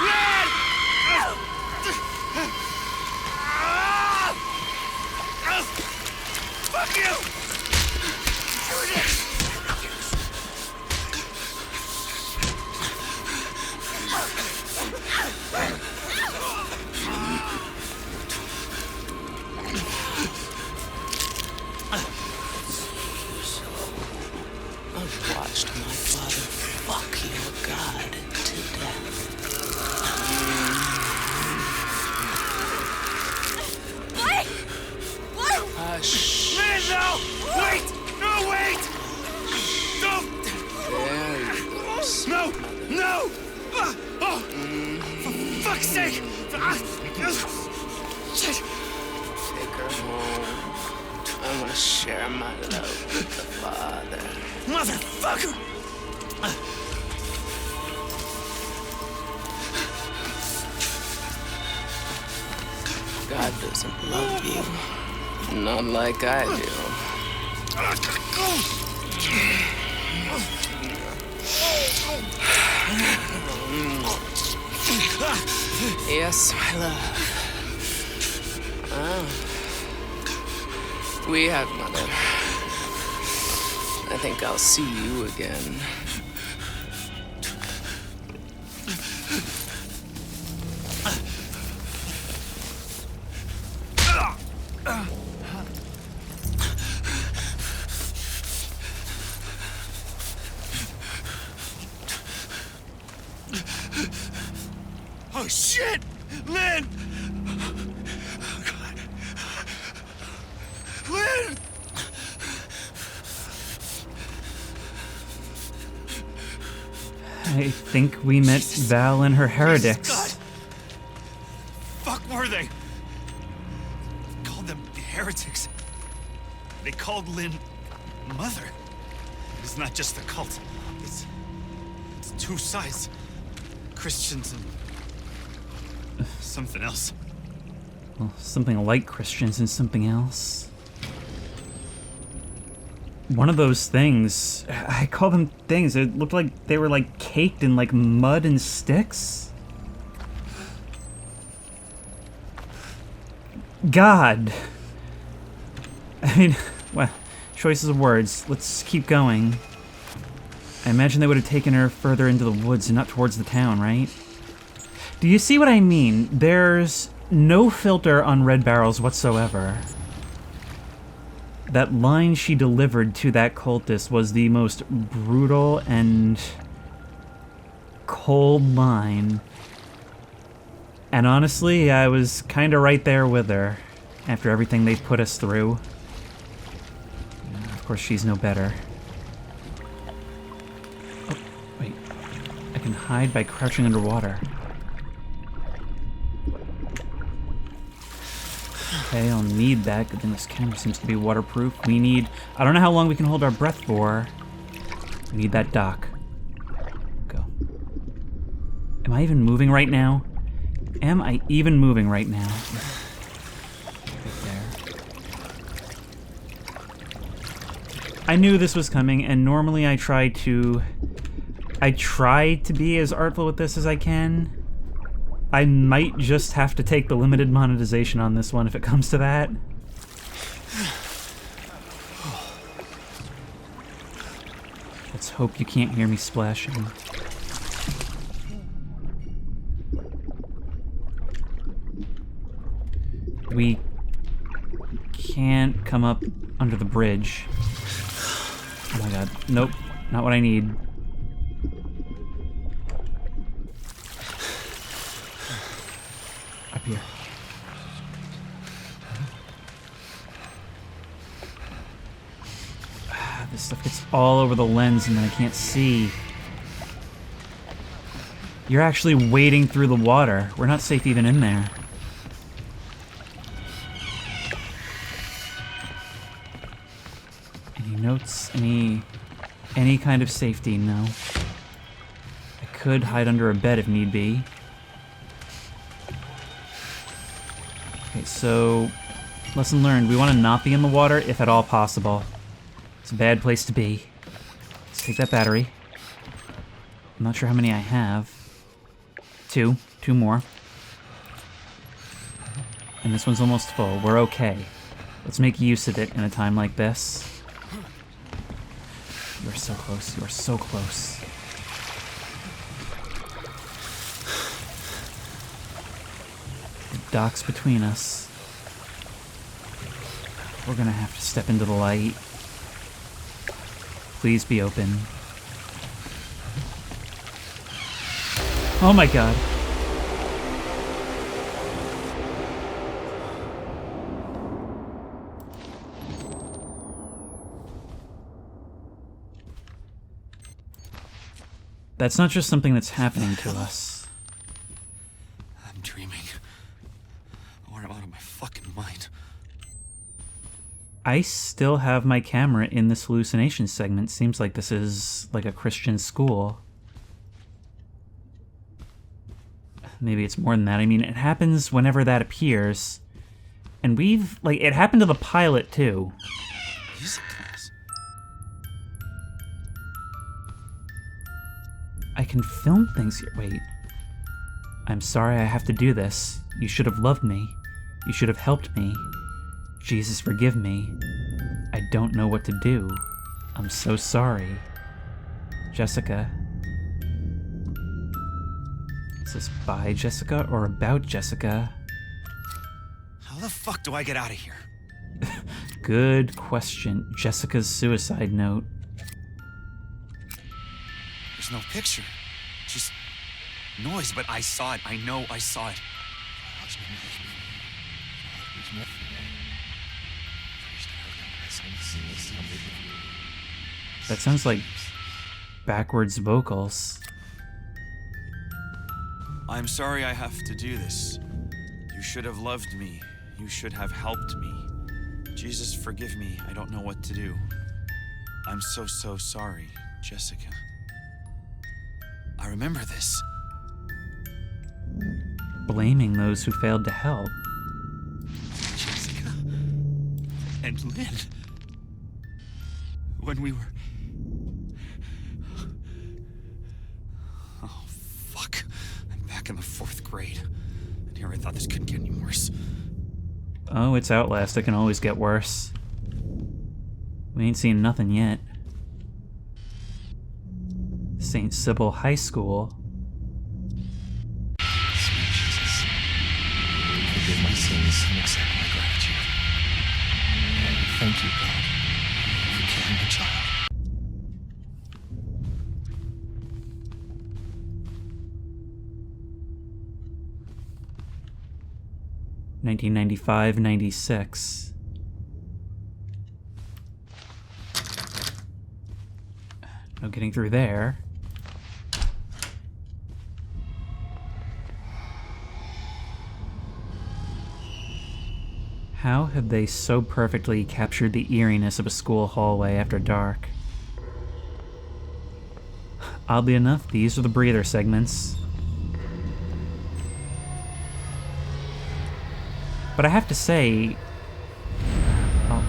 Speaker 8: Lynn! Fuck you!
Speaker 10: I've watched my father fuck your God to death.
Speaker 9: Blake! Blake!
Speaker 10: Hush.
Speaker 8: Lynn, no! Wait! No, wait! Don't!
Speaker 10: There you go.
Speaker 8: No! No! Oh! For fuck's sake! Shit!
Speaker 10: Take her home. I want to share my love with the Father.
Speaker 8: Motherfucker!
Speaker 10: God doesn't love you. Not like I do. Yes, my love. We have, Mother. I think I'll see you again.
Speaker 6: Oh, shit! Lynn! Oh, God. Lynn!
Speaker 1: I think we met Val and her heretics.
Speaker 6: Jesus, God. Fuck were they? Called them heretics. They called Lynn mother. It's not just a cult. It's two sides. Christians and something else.
Speaker 1: Well, something like Christians and something else. One of those things, I call them things, it looked like they were like caked in like mud and sticks. God. I mean, well, choices of words. Let's keep going. I imagine they would have taken her further into the woods and not towards the town, right? Do you see what I mean? There's no filter on Red Barrels whatsoever. That line she delivered to that cultist was the most brutal and cold line. And honestly, I was kind of right there with her after everything they put us through. Of course, she's no better. Oh, wait. I can hide by crouching underwater. Okay, I'll need that. Good thing this camera seems to be waterproof. We need... I don't know how long we can hold our breath for. We need that dock. Go. Am I even moving right now? Am I even moving right now? Right there. I knew this was coming, and normally I try to be as artful with this as I can. I might just have to take the limited monetization on this one if it comes to that. Let's hope you can't hear me splashing. We can't come up under the bridge. Oh my god. Nope. Not what I need. Up here. This stuff gets all over the lens and then I can't see. You're actually wading through the water. We're not safe even in there. Any notes? Any kind of safety? No. I could hide under a bed if need be. Okay, so lesson learned. We want to not be in the water if at all possible. It's a bad place to be. Let's take that battery. I'm not sure how many I have. Two more. And this one's almost full. We're okay. Let's make use of it in a time like this. You are so close. You are so close. The dock's between us. We're gonna have to step into the light. Please be open. Oh my god. That's not just something that's happening to us.
Speaker 6: I'm dreaming. Or I'm out of my fucking mind.
Speaker 1: I still have my camera in this hallucination segment. Seems like this is like a Christian school. Maybe it's more than that. I mean, it happens whenever that appears. And we've, like, it happened to the pilot, too.
Speaker 6: Music class.
Speaker 1: I can film things here. Wait. I'm sorry I have to do this. You should have loved me. You should have helped me. Jesus, forgive me. I don't know what to do. I'm so sorry. Jessica. Is this by Jessica or about Jessica?
Speaker 6: How the fuck do I get out of here?
Speaker 1: Good question. Jessica's suicide note.
Speaker 6: There's no picture. Just noise, but I saw it. I know I saw it.
Speaker 1: That sounds like backwards vocals.
Speaker 6: I'm sorry I have to do this. You should have loved me. You should have helped me. Jesus, forgive me. I don't know what to do. I'm so sorry, Jessica. I remember this.
Speaker 1: Blaming those who failed to help.
Speaker 6: Jessica and Lynn. When we were... Oh, fuck. I'm back in the 4th grade. And here I thought this couldn't get any worse.
Speaker 1: Oh, it's Outlast. It can always get worse. We ain't seen nothing yet. St. Sybil High School.
Speaker 7: Sweet Jesus, forgive my sins and accept my gratitude. And thank you, God, for killing the child.
Speaker 1: 1995-96. No getting through there. How have they so perfectly captured the eeriness of a school hallway after dark? Oddly enough, these are the breather segments. But I have to say... Oh.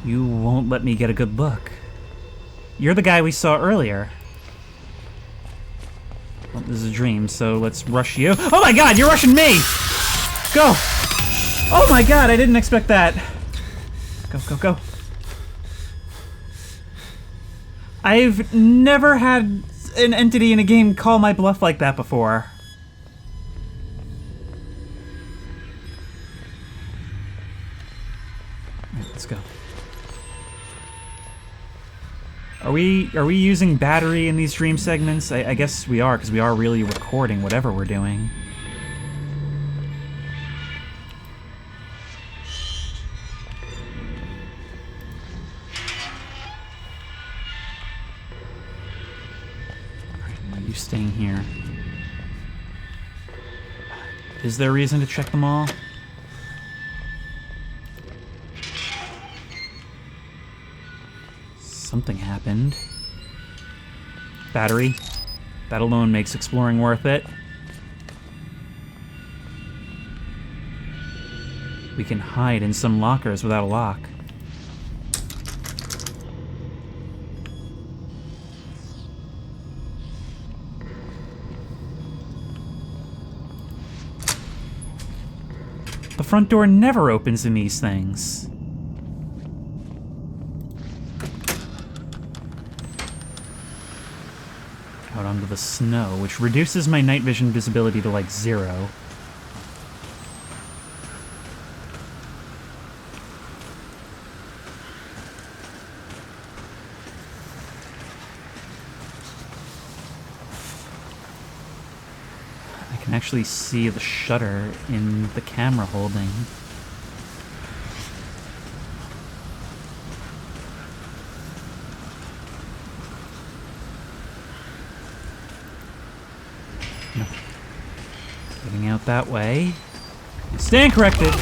Speaker 1: You won't let me get a good look. You're the guy we saw earlier. Well, this is a dream, so let's rush you. Oh my god, you're rushing me! Go! Oh my god, I didn't expect that. Go, go, go. I've never had an entity in a game call my bluff like that before. Right, let's go. Are we using battery in these dream segments? I guess we are, because we are really recording whatever we're doing. Alright, you staying here. Is there a reason to check them all? Something happened. Battery. That alone makes exploring worth it. We can hide in some lockers without a lock. The front door never opens in these things. Out onto the snow, which reduces my night vision visibility to like 0. I can actually see the shutter in the camera holding. No. Getting out that way. Stand corrected!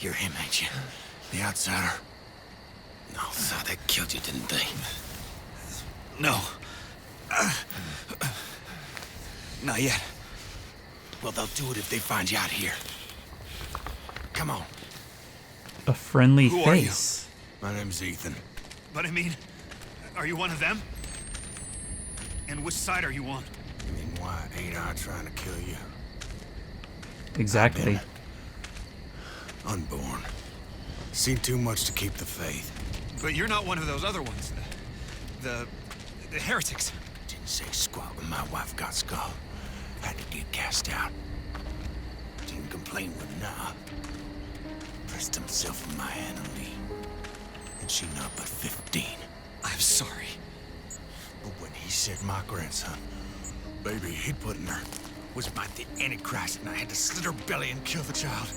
Speaker 2: You're him, ain't you? The outsider? No, thought they killed you, didn't they?
Speaker 6: No. Not yet.
Speaker 2: Well, they'll do it if they find you out here. Come on.
Speaker 1: A friendly
Speaker 6: Who are you?
Speaker 1: face.
Speaker 2: My name's Ethan.
Speaker 6: But I mean, are you one of them? And which side are you on?
Speaker 2: I mean, why ain't I trying to kill you?
Speaker 1: Exactly.
Speaker 2: Unborn. Seen too much to keep the faith.
Speaker 6: But you're not one of those other ones. The heretics.
Speaker 2: Didn't say squat when my wife got skull. Had to get cast out. Didn't complain with nah. Pressed himself in my hand and leave. And she not but 15.
Speaker 6: I'm sorry.
Speaker 2: But when he said my grandson, baby he'd put in her, was about the Antichrist, and I had to slit her belly and kill the child.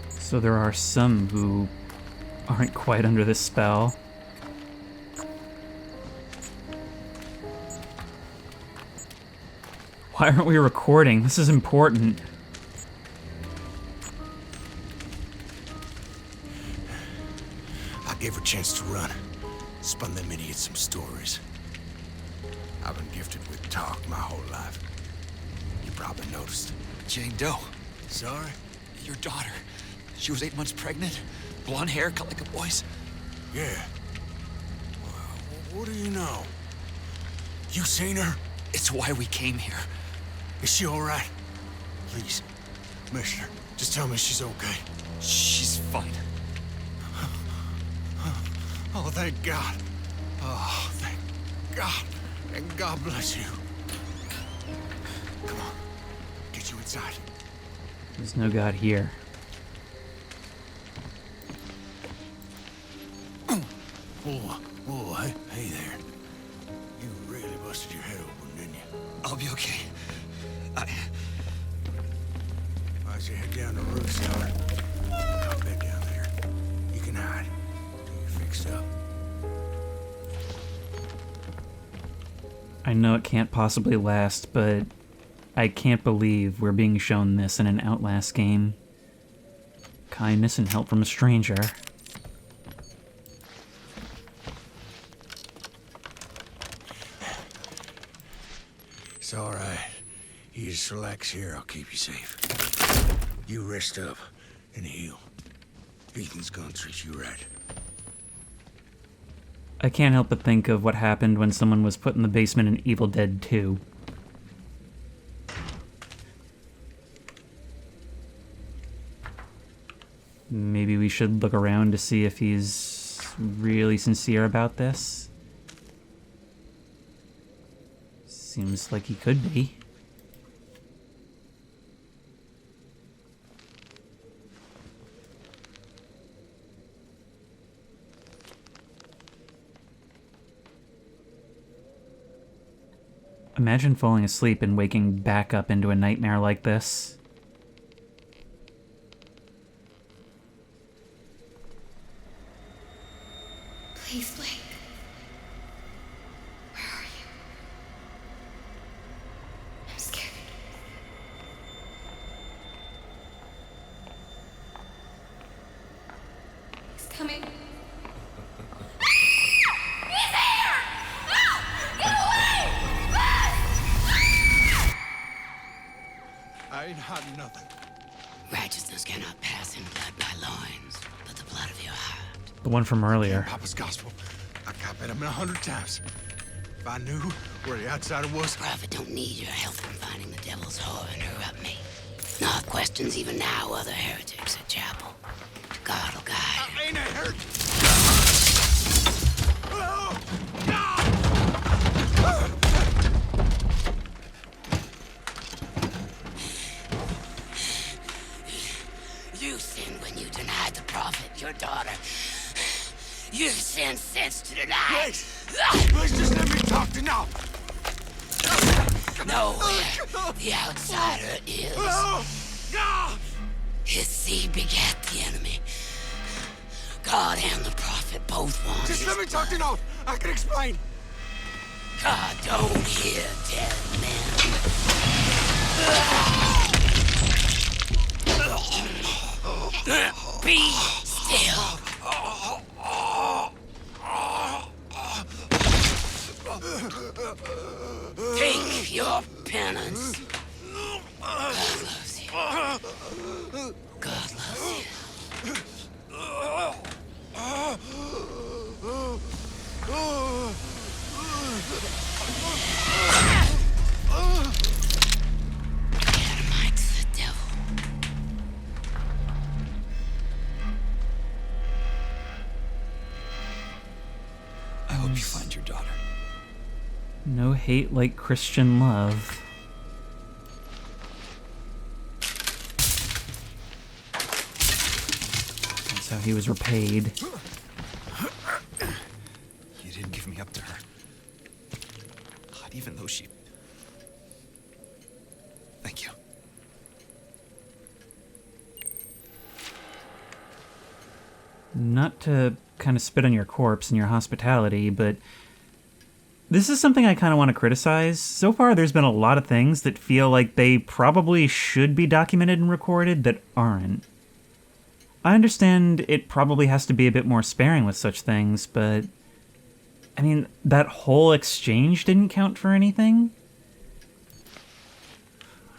Speaker 1: So there are some who aren't quite under this spell. Why aren't we recording? This is important.
Speaker 2: I gave her a chance to run. Spun them idiots some stories. I've been gifted with talk my whole life. You probably noticed.
Speaker 6: Jane Doe.
Speaker 2: Sorry?
Speaker 6: Your daughter. She was 8 months pregnant. Blonde hair, cut like a boy's.
Speaker 2: Yeah. Well, what do you know? You seen her?
Speaker 6: It's why we came here.
Speaker 2: Is she all right? Please, Commissioner, just tell me she's okay.
Speaker 6: She's fine.
Speaker 2: Oh, thank God. Oh, thank God. And God bless you. Come on. Get you inside.
Speaker 1: There's no God here.
Speaker 2: Whoa, hey there. You really busted your head open, didn't you?
Speaker 6: I'll be okay.
Speaker 2: Why'd you head down the roof cellar? Got bed down there. You can hide till you're fixed up.
Speaker 1: I know it can't possibly last, but I can't believe we're being shown this in an Outlast game. Kindness and help from a stranger.
Speaker 2: It's all right. You just relax here. I'll keep you safe. You rest up and heal. Ethan's gonna treat you right.
Speaker 1: I can't help but think of what happened when someone was put in the basement in Evil Dead 2. Maybe we should look around to see if he's really sincere about this. Seems like he could be. Imagine falling asleep and waking back up into a nightmare like this.
Speaker 11: Please, Blake. Where are you? I'm scared. He's coming. He's here! No! Get away!
Speaker 2: I ain't hiding nothing.
Speaker 12: Righteousness cannot pass in blood by loins, but the blood of your heart.
Speaker 1: The one from earlier.
Speaker 2: Papa's gospel. I copied him 100 times. If I knew where the outsider was.
Speaker 12: Prophet don't need your help in finding the devil's whore and corrupt me. Nor questions even now other heretics at chapel. God will guide.
Speaker 2: I ain't a heretic.
Speaker 12: You sinned when you denied the prophet, your daughter. You've sinned since to deny.
Speaker 2: Please just let me talk to now.
Speaker 12: Nowhere the outsider is. His seed begat the enemy. God and the prophet both want
Speaker 13: Just
Speaker 12: his
Speaker 13: let me talk to
Speaker 12: blood.
Speaker 13: you. I can explain.
Speaker 12: God don't hear dead men. Be still. Take your penance. God loves you. God loves Dynamite's the devil.
Speaker 6: I hope you find your daughter.
Speaker 1: No hate like Christian love. That's how he was repaid.
Speaker 6: You didn't give me up to her. God, even though she... Thank you.
Speaker 1: Not to kind of spit on your corpse and your hospitality, but this is something I kind of want to criticize. So far, there's been a lot of things that feel like they probably should be documented and recorded that aren't. I understand it probably has to be a bit more sparing with such things, but... I mean, that whole exchange didn't count for anything?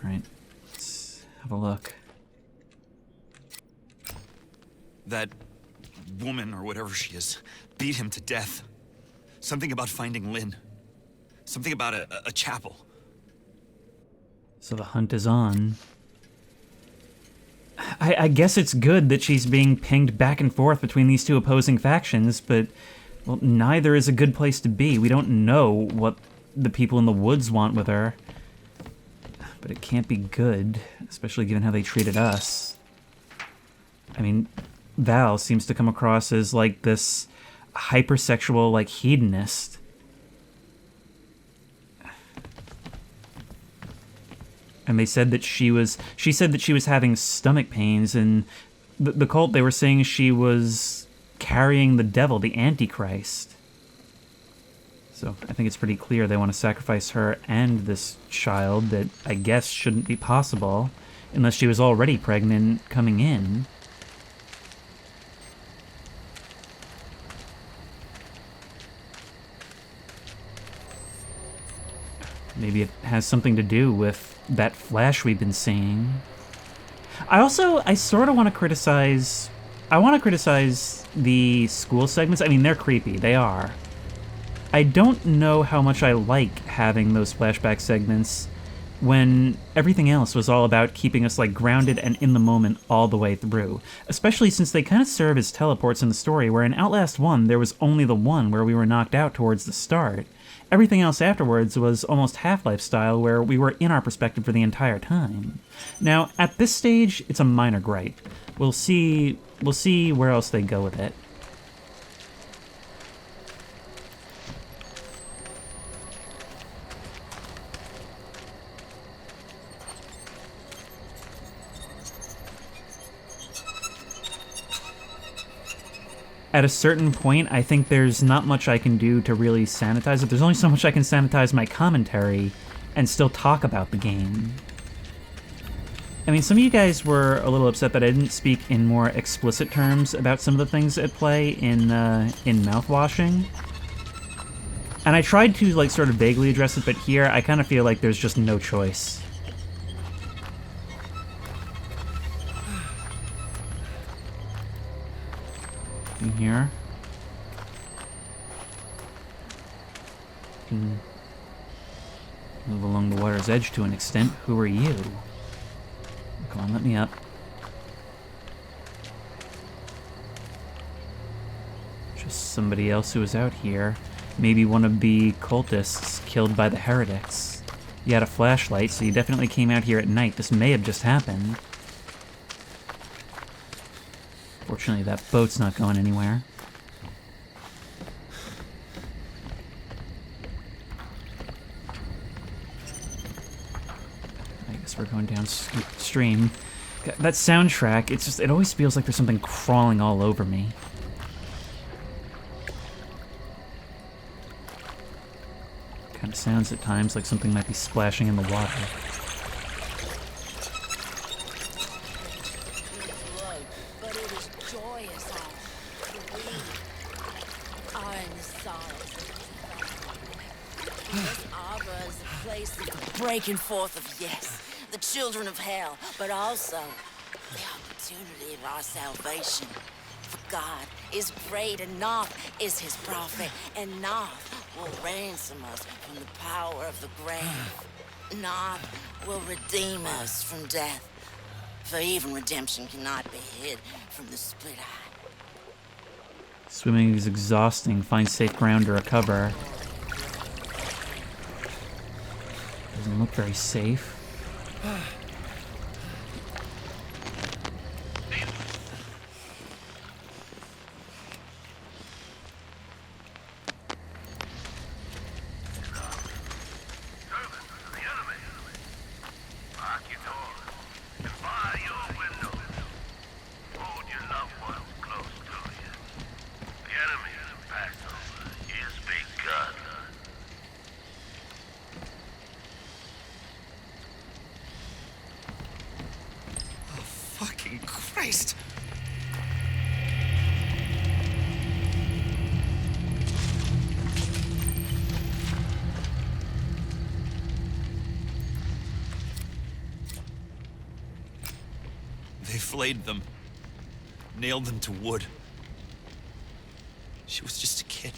Speaker 1: Alright, let's have a look.
Speaker 6: That woman, or whatever she is, beat him to death. Something about finding Lynn. Something about a chapel.
Speaker 1: So the hunt is on. I guess it's good that she's being pinged back and forth between these two opposing factions, but, well, neither is a good place to be. We don't know what the people in the woods want with her. But it can't be good, especially given how they treated us. I mean, Val seems to come across as, like, this hypersexual, like, hedonist. And they said that she said that she was having stomach pains, and the cult, they were saying she was carrying the devil, the Antichrist. So I think it's pretty clear they want to sacrifice her and this child that I guess shouldn't be possible, unless she was already pregnant coming in. Maybe it has something to do with that flash we've been seeing. I sort of want to criticize... I want to criticize the school segments. I mean, they're creepy. They are. I don't know how much I like having those flashback segments when everything else was all about keeping us, like, grounded and in the moment all the way through. Especially since they kind of serve as teleports in the story, where in Outlast 1, there was only the one where we were knocked out towards the start. Everything else afterwards was almost Half-Life style, where we were in our perspective for the entire time. Now, at this stage, it's a minor gripe. We'll see where else they go with it. At a certain point, I think there's not much I can do to really sanitize it. There's only so much I can sanitize my commentary and still talk about the game. I mean, some of you guys were a little upset that I didn't speak in more explicit terms about some of the things at play in mouthwashing. And I tried to, like, sort of vaguely address it, but here I kind of feel like there's just no choice. In here. Can move along the water's edge to an extent. Who are you? Come on, let me up. Just somebody else who was out here. Maybe one of the cultists killed by the heretics. You had a flashlight, so you definitely came out here at night. This may have just happened. Fortunately, that boat's not going anywhere. I guess we're going downstream. That soundtrack, it always feels like there's something crawling all over me. Kind of sounds at times like something might be splashing in the water.
Speaker 9: But it is joyous all. For we are in the sorrows. This arbor is a place of the breaking forth of, yes, the children of hell, but also the opportunity of our salvation. For God is great, and Noth is his prophet, and Noth will ransom us from the power of the grave. Noth will redeem us from death, for even redemption cannot be hid from the split eye.
Speaker 1: Swimming is exhausting. Find safe ground to recover. Doesn't look very safe.
Speaker 6: Fucking Christ! They flayed them. Nailed them to wood. She was just a kid.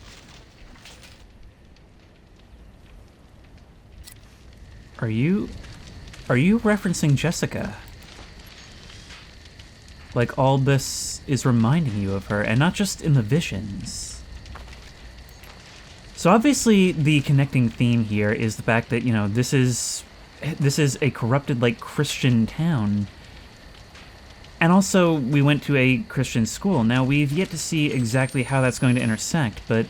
Speaker 1: Are you referencing Jessica? Like, all this is reminding you of her, and not just in the visions. So obviously the connecting theme here is the fact that, you know, this is a corrupted, like, Christian town. And also, we went to a Christian school. Now, we've yet to see exactly how that's going to intersect, but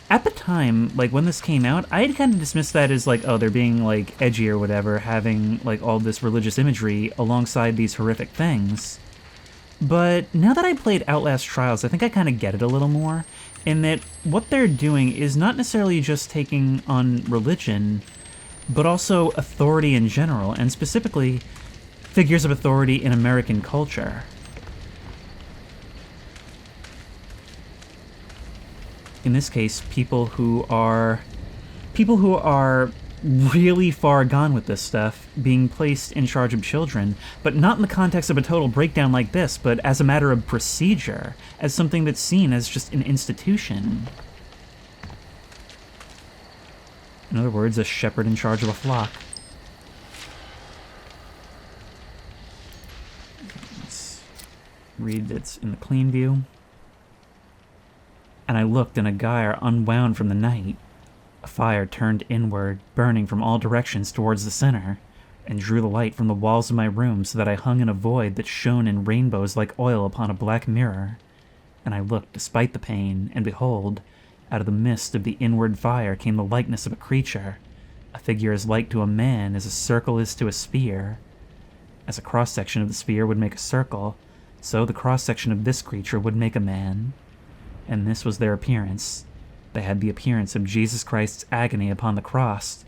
Speaker 1: at the time, like, when this came out, I had kind of dismissed that as, like, oh, they're being, like, edgy or whatever, having, like, all this religious imagery alongside these horrific things. But now that I played Outlast Trials, I think I kind of get it a little more, in that what they're doing is not necessarily just taking on religion, but also authority in general, and specifically figures of authority in American culture. In this case, people who are really far gone with this stuff, being placed in charge of children, but not in the context of a total breakdown like this, but as a matter of procedure, as something that's seen as just an institution. In other words, a shepherd in charge of a flock. Let's read it's in the clean view. And I looked, and a gyre unwound from the night. A fire turned inward, burning from all directions towards the center, and drew the light from the walls of my room so that I hung in a void that shone in rainbows like oil upon a black mirror. And I looked despite the pain, and behold, out of the mist of the inward fire came the likeness of a creature, a figure as like to a man as a circle is to a sphere. As a cross-section of the sphere would make a circle, so the cross-section of this creature would make a man. And this was their appearance. They had the appearance of Jesus Christ's agony upon the cross,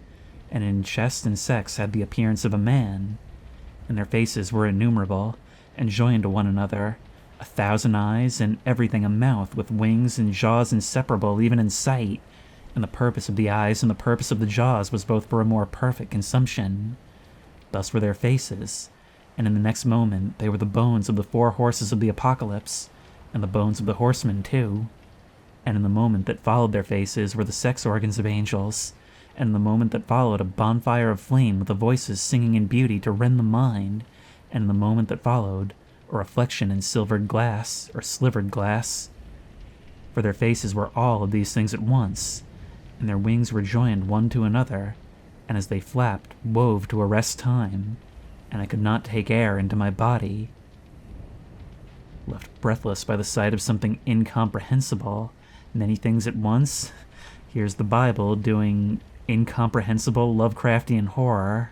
Speaker 1: and in chest and sex had the appearance of a man. And their faces were innumerable, and joined to one another, 1,000 eyes, and everything a mouth, with wings and jaws inseparable even in sight. And the purpose of the eyes and the purpose of the jaws was both for a more perfect consumption. Thus were their faces, and in the next moment they were the bones of the 4 horses of the apocalypse, and the bones of the horsemen too. And in the moment that followed their faces were the sex organs of angels, and in the moment that followed a bonfire of flame with the voices singing in beauty to rend the mind, and in the moment that followed a reflection in silvered glass, or slivered glass. For their faces were all of these things at once, and their wings were joined one to another, and as they flapped, wove to arrest time, and I could not take air into my body. Left breathless by the sight of something incomprehensible, many things at once, here's the Bible doing incomprehensible Lovecraftian horror.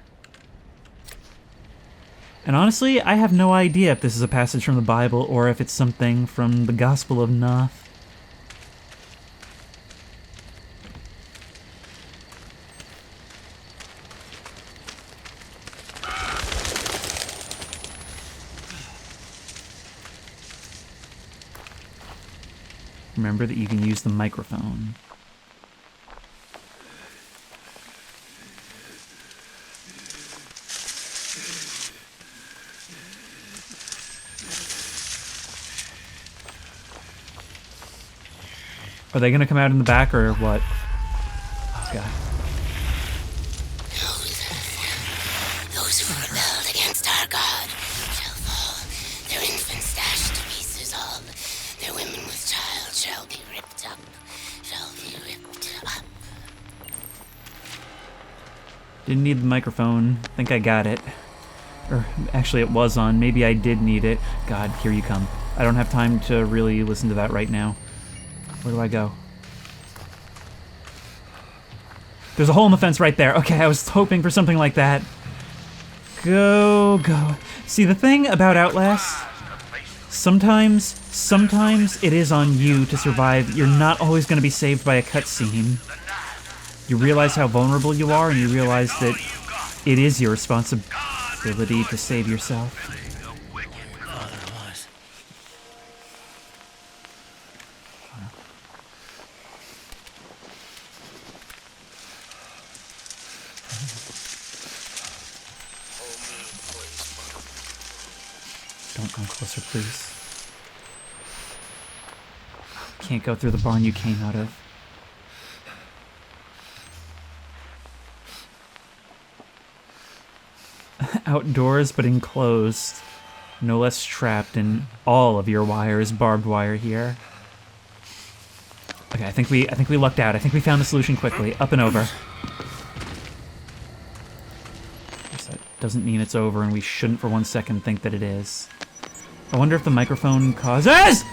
Speaker 1: And honestly, I have no idea if this is a passage from the Bible or if it's something from the Gospel of Noth. remember that you can use the microphone. Are they gonna come out in the back or what? Oh god.
Speaker 12: Those who rebelled against our God shall fall. Their infants dashed to pieces all. Their women with child shall be ripped up.
Speaker 1: Didn't need the microphone. Think I got it. Or actually it was on. Maybe I did need it. God, here you come. I don't have time to really listen to that right now. Where do I go? There's a hole in the fence right there. Okay, I was hoping for something like that. Go, go. See, the thing about Outlast, sometimes it is on you to survive. You're not always going to be saved by a cutscene. You realize how vulnerable you are, and you realize that it is your responsibility to save yourself. Don't come closer, please. Can't go through the barn you came out of. Outdoors, but enclosed. No less trapped, and all of your wire is barbed wire here. Okay, I think we lucked out. I think we found the solution quickly. Up and over. That doesn't mean it's over, and we shouldn't for 1 second think that it is. I wonder if the microphone causes...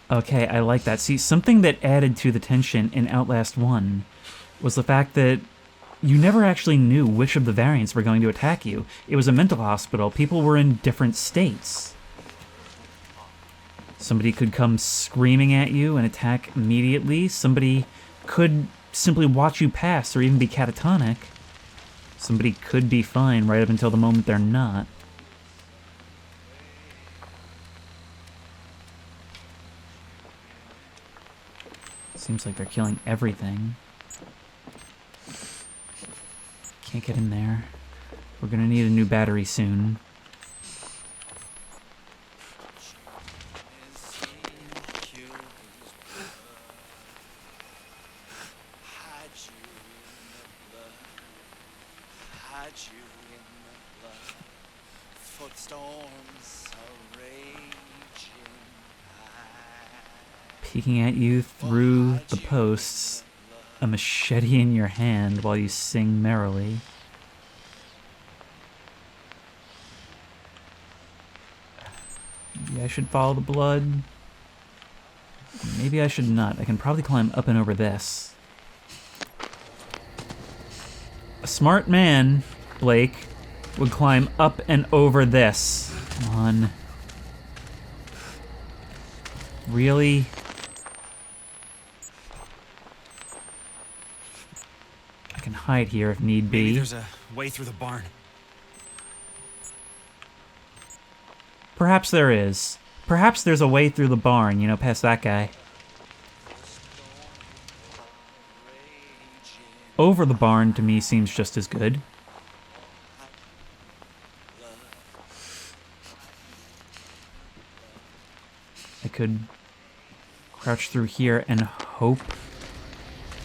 Speaker 1: Okay, I like that. See, something that added to the tension in Outlast 1 was the fact that you never actually knew which of the variants were going to attack you. It was a mental hospital. People were in different states. Somebody could come screaming at you and attack immediately. Somebody could simply watch you pass or even be catatonic. Somebody could be fine right up until the moment they're not. Seems like they're killing everything. Can't get in there. We're gonna need a new battery soon. Peeking at you through the posts, a machete in your hand while you sing merrily. Maybe I should follow the blood. Maybe I should not. I can probably climb up and over this. A smart man, Blake, would climb up and over this. Come on. Really? I can hide here if need be.
Speaker 6: Maybe there's a way through the barn.
Speaker 1: Perhaps there is. Perhaps there's a way through the barn, you know, past that guy. Over the barn, to me, seems just as good. I could crouch through here and hope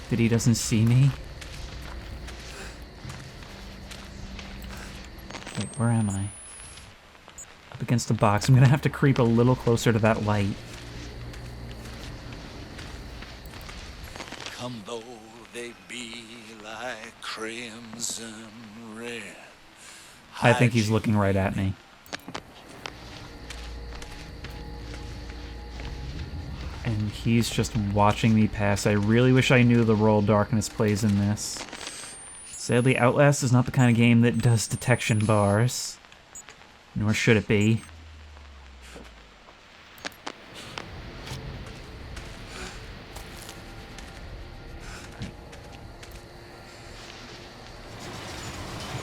Speaker 1: that he doesn't see me. Wait, where am I? Up against a box. I'm gonna have to creep a little closer to that light.
Speaker 13: Come though they be like crimson red.
Speaker 1: I think he's looking right at me. And he's just watching me pass. I really wish I knew the role darkness plays in this. Sadly, Outlast is not the kind of game that does detection bars. Nor should it be.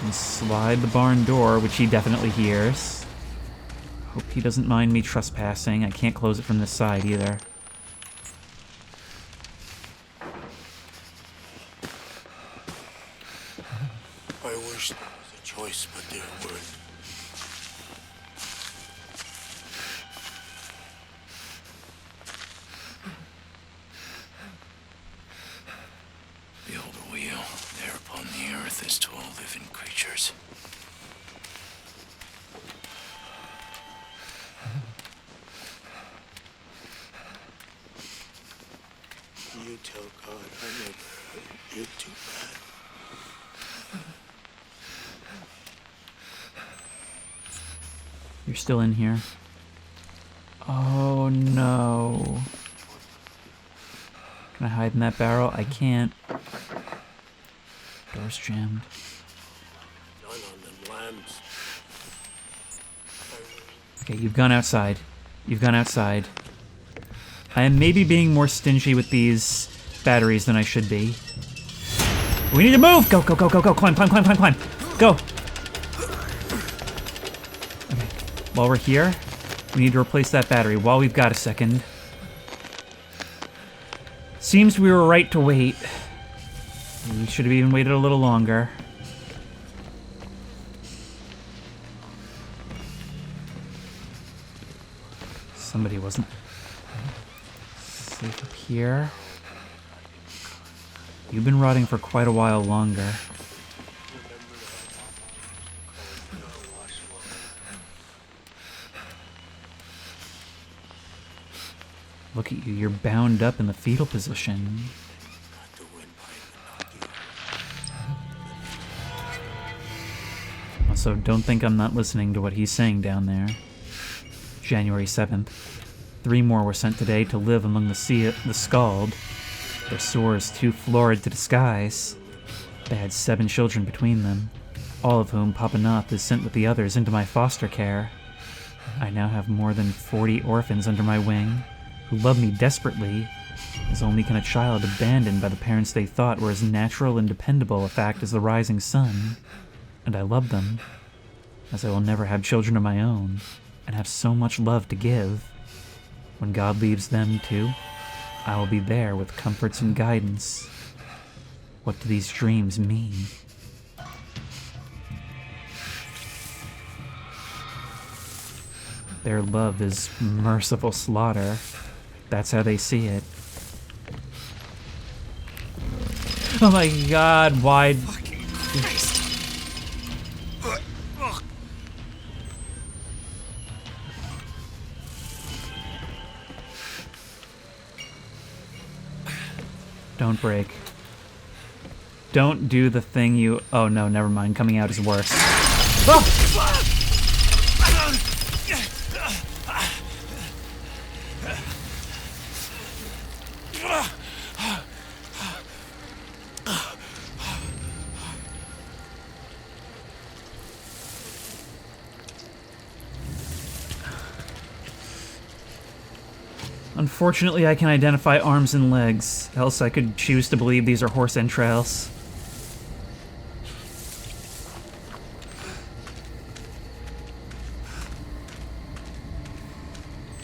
Speaker 1: And slide the barn door, which he definitely hears. Hope he doesn't mind me trespassing. I can't close it from this side either.
Speaker 8: I wish there was a choice, but there weren't.
Speaker 7: Behold a wheel, there upon the earth is to all living creatures.
Speaker 8: You tell God I never hurt you too bad.
Speaker 1: You're still in here. Oh no. Can I hide in that barrel? I can't. Door's jammed.
Speaker 8: None on them lambs.
Speaker 1: Okay, you've gone outside. You've gone outside. I am maybe being more stingy with these batteries than I should be. We need to move! Go, go, go, go, go. Climb, climb, climb, climb, climb. Go! Okay, while we're here, we need to replace that battery while we've got a second. Seems we were right to wait. We should have even waited a little longer. Somebody wasn't safe up here. You've been rotting for quite a while longer. Look at you, you're bound up in the fetal position. Also, don't think I'm not listening to what he's saying down there. January 7th. 3 more were sent today to live among the scald. Their sores too florid to disguise. They had 7 children between them, all of whom Papa Noth has sent with the others into my foster care. I now have more than 40 orphans under my wing, who love me desperately, as only can a child abandoned by the parents they thought were as natural and dependable a fact as the rising sun. And I love them, as I will never have children of my own, and have so much love to give. When God leaves them too, I will be there with comforts and guidance. What do these dreams mean? Their love is merciful slaughter. That's how they see it. Oh my god, why... Don't break. Don't do the thing you... Oh no, never mind. Coming out is worse. Oh! Unfortunately, I can identify arms and legs, else I could choose to believe these are horse entrails.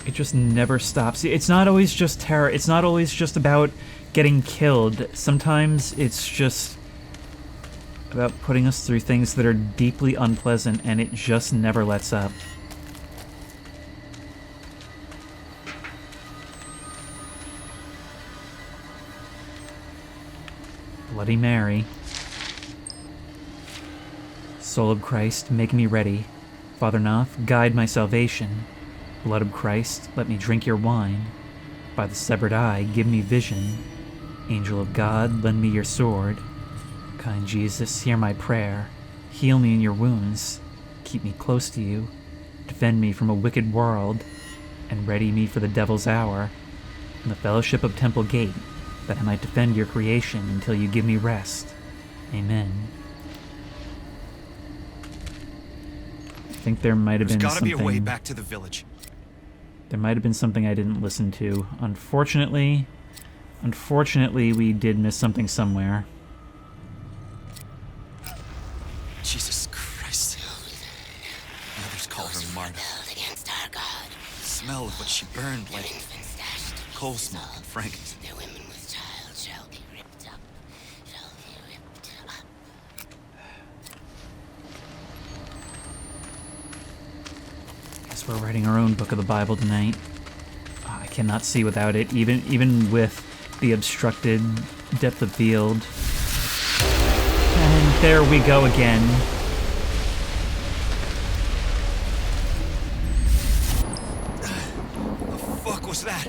Speaker 1: It just never stops. It's not always just terror. It's not always just about getting killed. Sometimes it's just about putting us through things that are deeply unpleasant, and it just never lets up. Bloody Mary. Soul of Christ, make me ready. Father Noth, guide my salvation. Blood of Christ, let me drink your wine. By the severed eye, give me vision. Angel of God, lend me your sword. Kind Jesus, hear my prayer. Heal me in your wounds. Keep me close to you. Defend me from a wicked world. And ready me for the devil's hour. In the fellowship of Temple Gate, that I might defend your creation until you give me rest. Amen. I think there might have been something...
Speaker 6: There's gotta be a way back to the village.
Speaker 1: There might have been something I didn't listen to. Unfortunately, we did miss something somewhere.
Speaker 6: Jesus Christ. Others call her Marta.
Speaker 12: Against our God.
Speaker 6: The smell of what she burned like
Speaker 12: Infants dashed to pieces
Speaker 6: coal smoke
Speaker 12: all.
Speaker 6: and frankincense.
Speaker 12: Their women with child shall be ripped up. Shall be ripped up.
Speaker 1: Guess we're writing our own book of the Bible tonight. Oh, I cannot see without it, even with the obstructed depth of field. And there we go again.
Speaker 6: The fuck was that?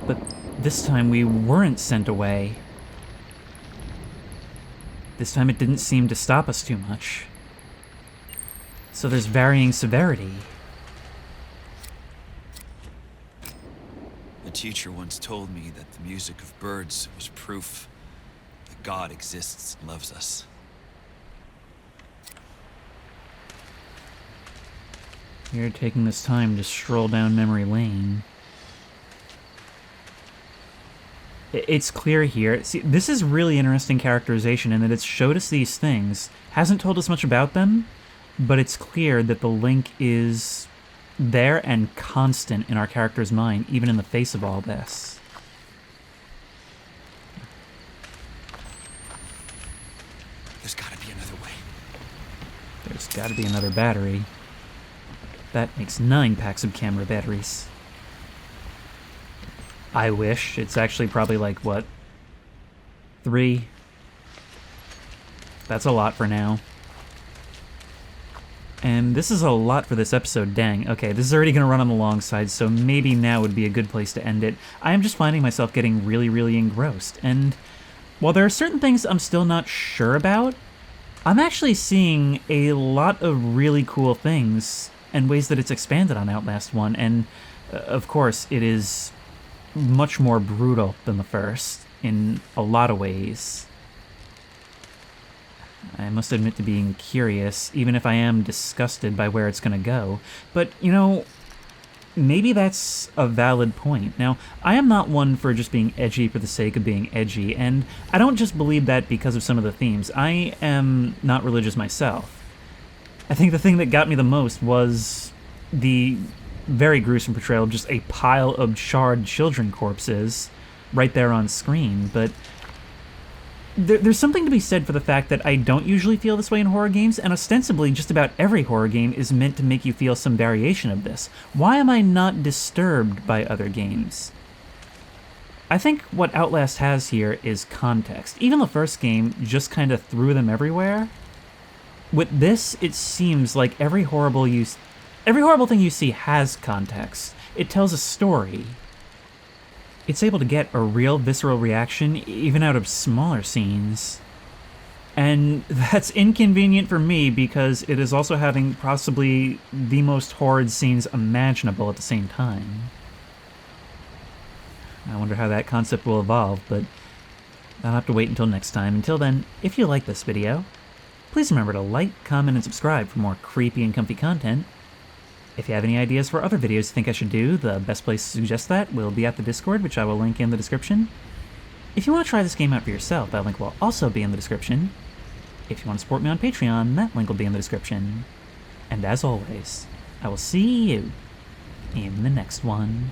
Speaker 1: But this time we weren't sent away. This time it didn't seem to stop us too much. So there's varying severity.
Speaker 6: A teacher once told me that the music of birds was proof that God exists and loves us.
Speaker 1: You're taking this time to stroll down memory lane. It's clear here. See, this is really interesting characterization in that it's showed us these things, hasn't told us much about them, but it's clear that the link is there and constant in our character's mind, even in the face of all this.
Speaker 6: There's gotta be another way.
Speaker 1: There's gotta be another battery. That makes 9 packs of camera batteries. I wish. It's actually probably like, what? 3? That's a lot for now. And this is a lot for this episode, dang. Okay, this is already going to run on the long side, so maybe now would be a good place to end it. I am just finding myself getting really, really engrossed, and while there are certain things I'm still not sure about, I'm actually seeing a lot of really cool things and ways that it's expanded on Outlast 1, and of course, it is much more brutal than the first in a lot of ways. I must admit to being curious, even if I am disgusted by where it's going to go. But, you know, maybe that's a valid point. Now, I am not one for just being edgy for the sake of being edgy, and I don't just believe that because of some of the themes. I am not religious myself. I think the thing that got me the most was the very gruesome portrayal of just a pile of charred children corpses right there on screen, but there's something to be said for the fact that I don't usually feel this way in horror games, and ostensibly just about every horror game is meant to make you feel some variation of this. Why am I not disturbed by other games? I think what Outlast has here is context. Even the first game just kind of threw them everywhere. With this, it seems like every horrible thing you see has context. It tells a story. It's able to get a real visceral reaction even out of smaller scenes. And that's inconvenient for me because it is also having possibly the most horrid scenes imaginable at the same time. I wonder how that concept will evolve, but I'll have to wait until next time. Until then, if you like this video, please remember to like, comment, and subscribe for more creepy and comfy content. If you have any ideas for other videos you think I should do, the best place to suggest that will be at the Discord, which I will link in the description. If you want to try this game out for yourself, that link will also be in the description. If you want to support me on Patreon, that link will be in the description. And as always, I will see you in the next one.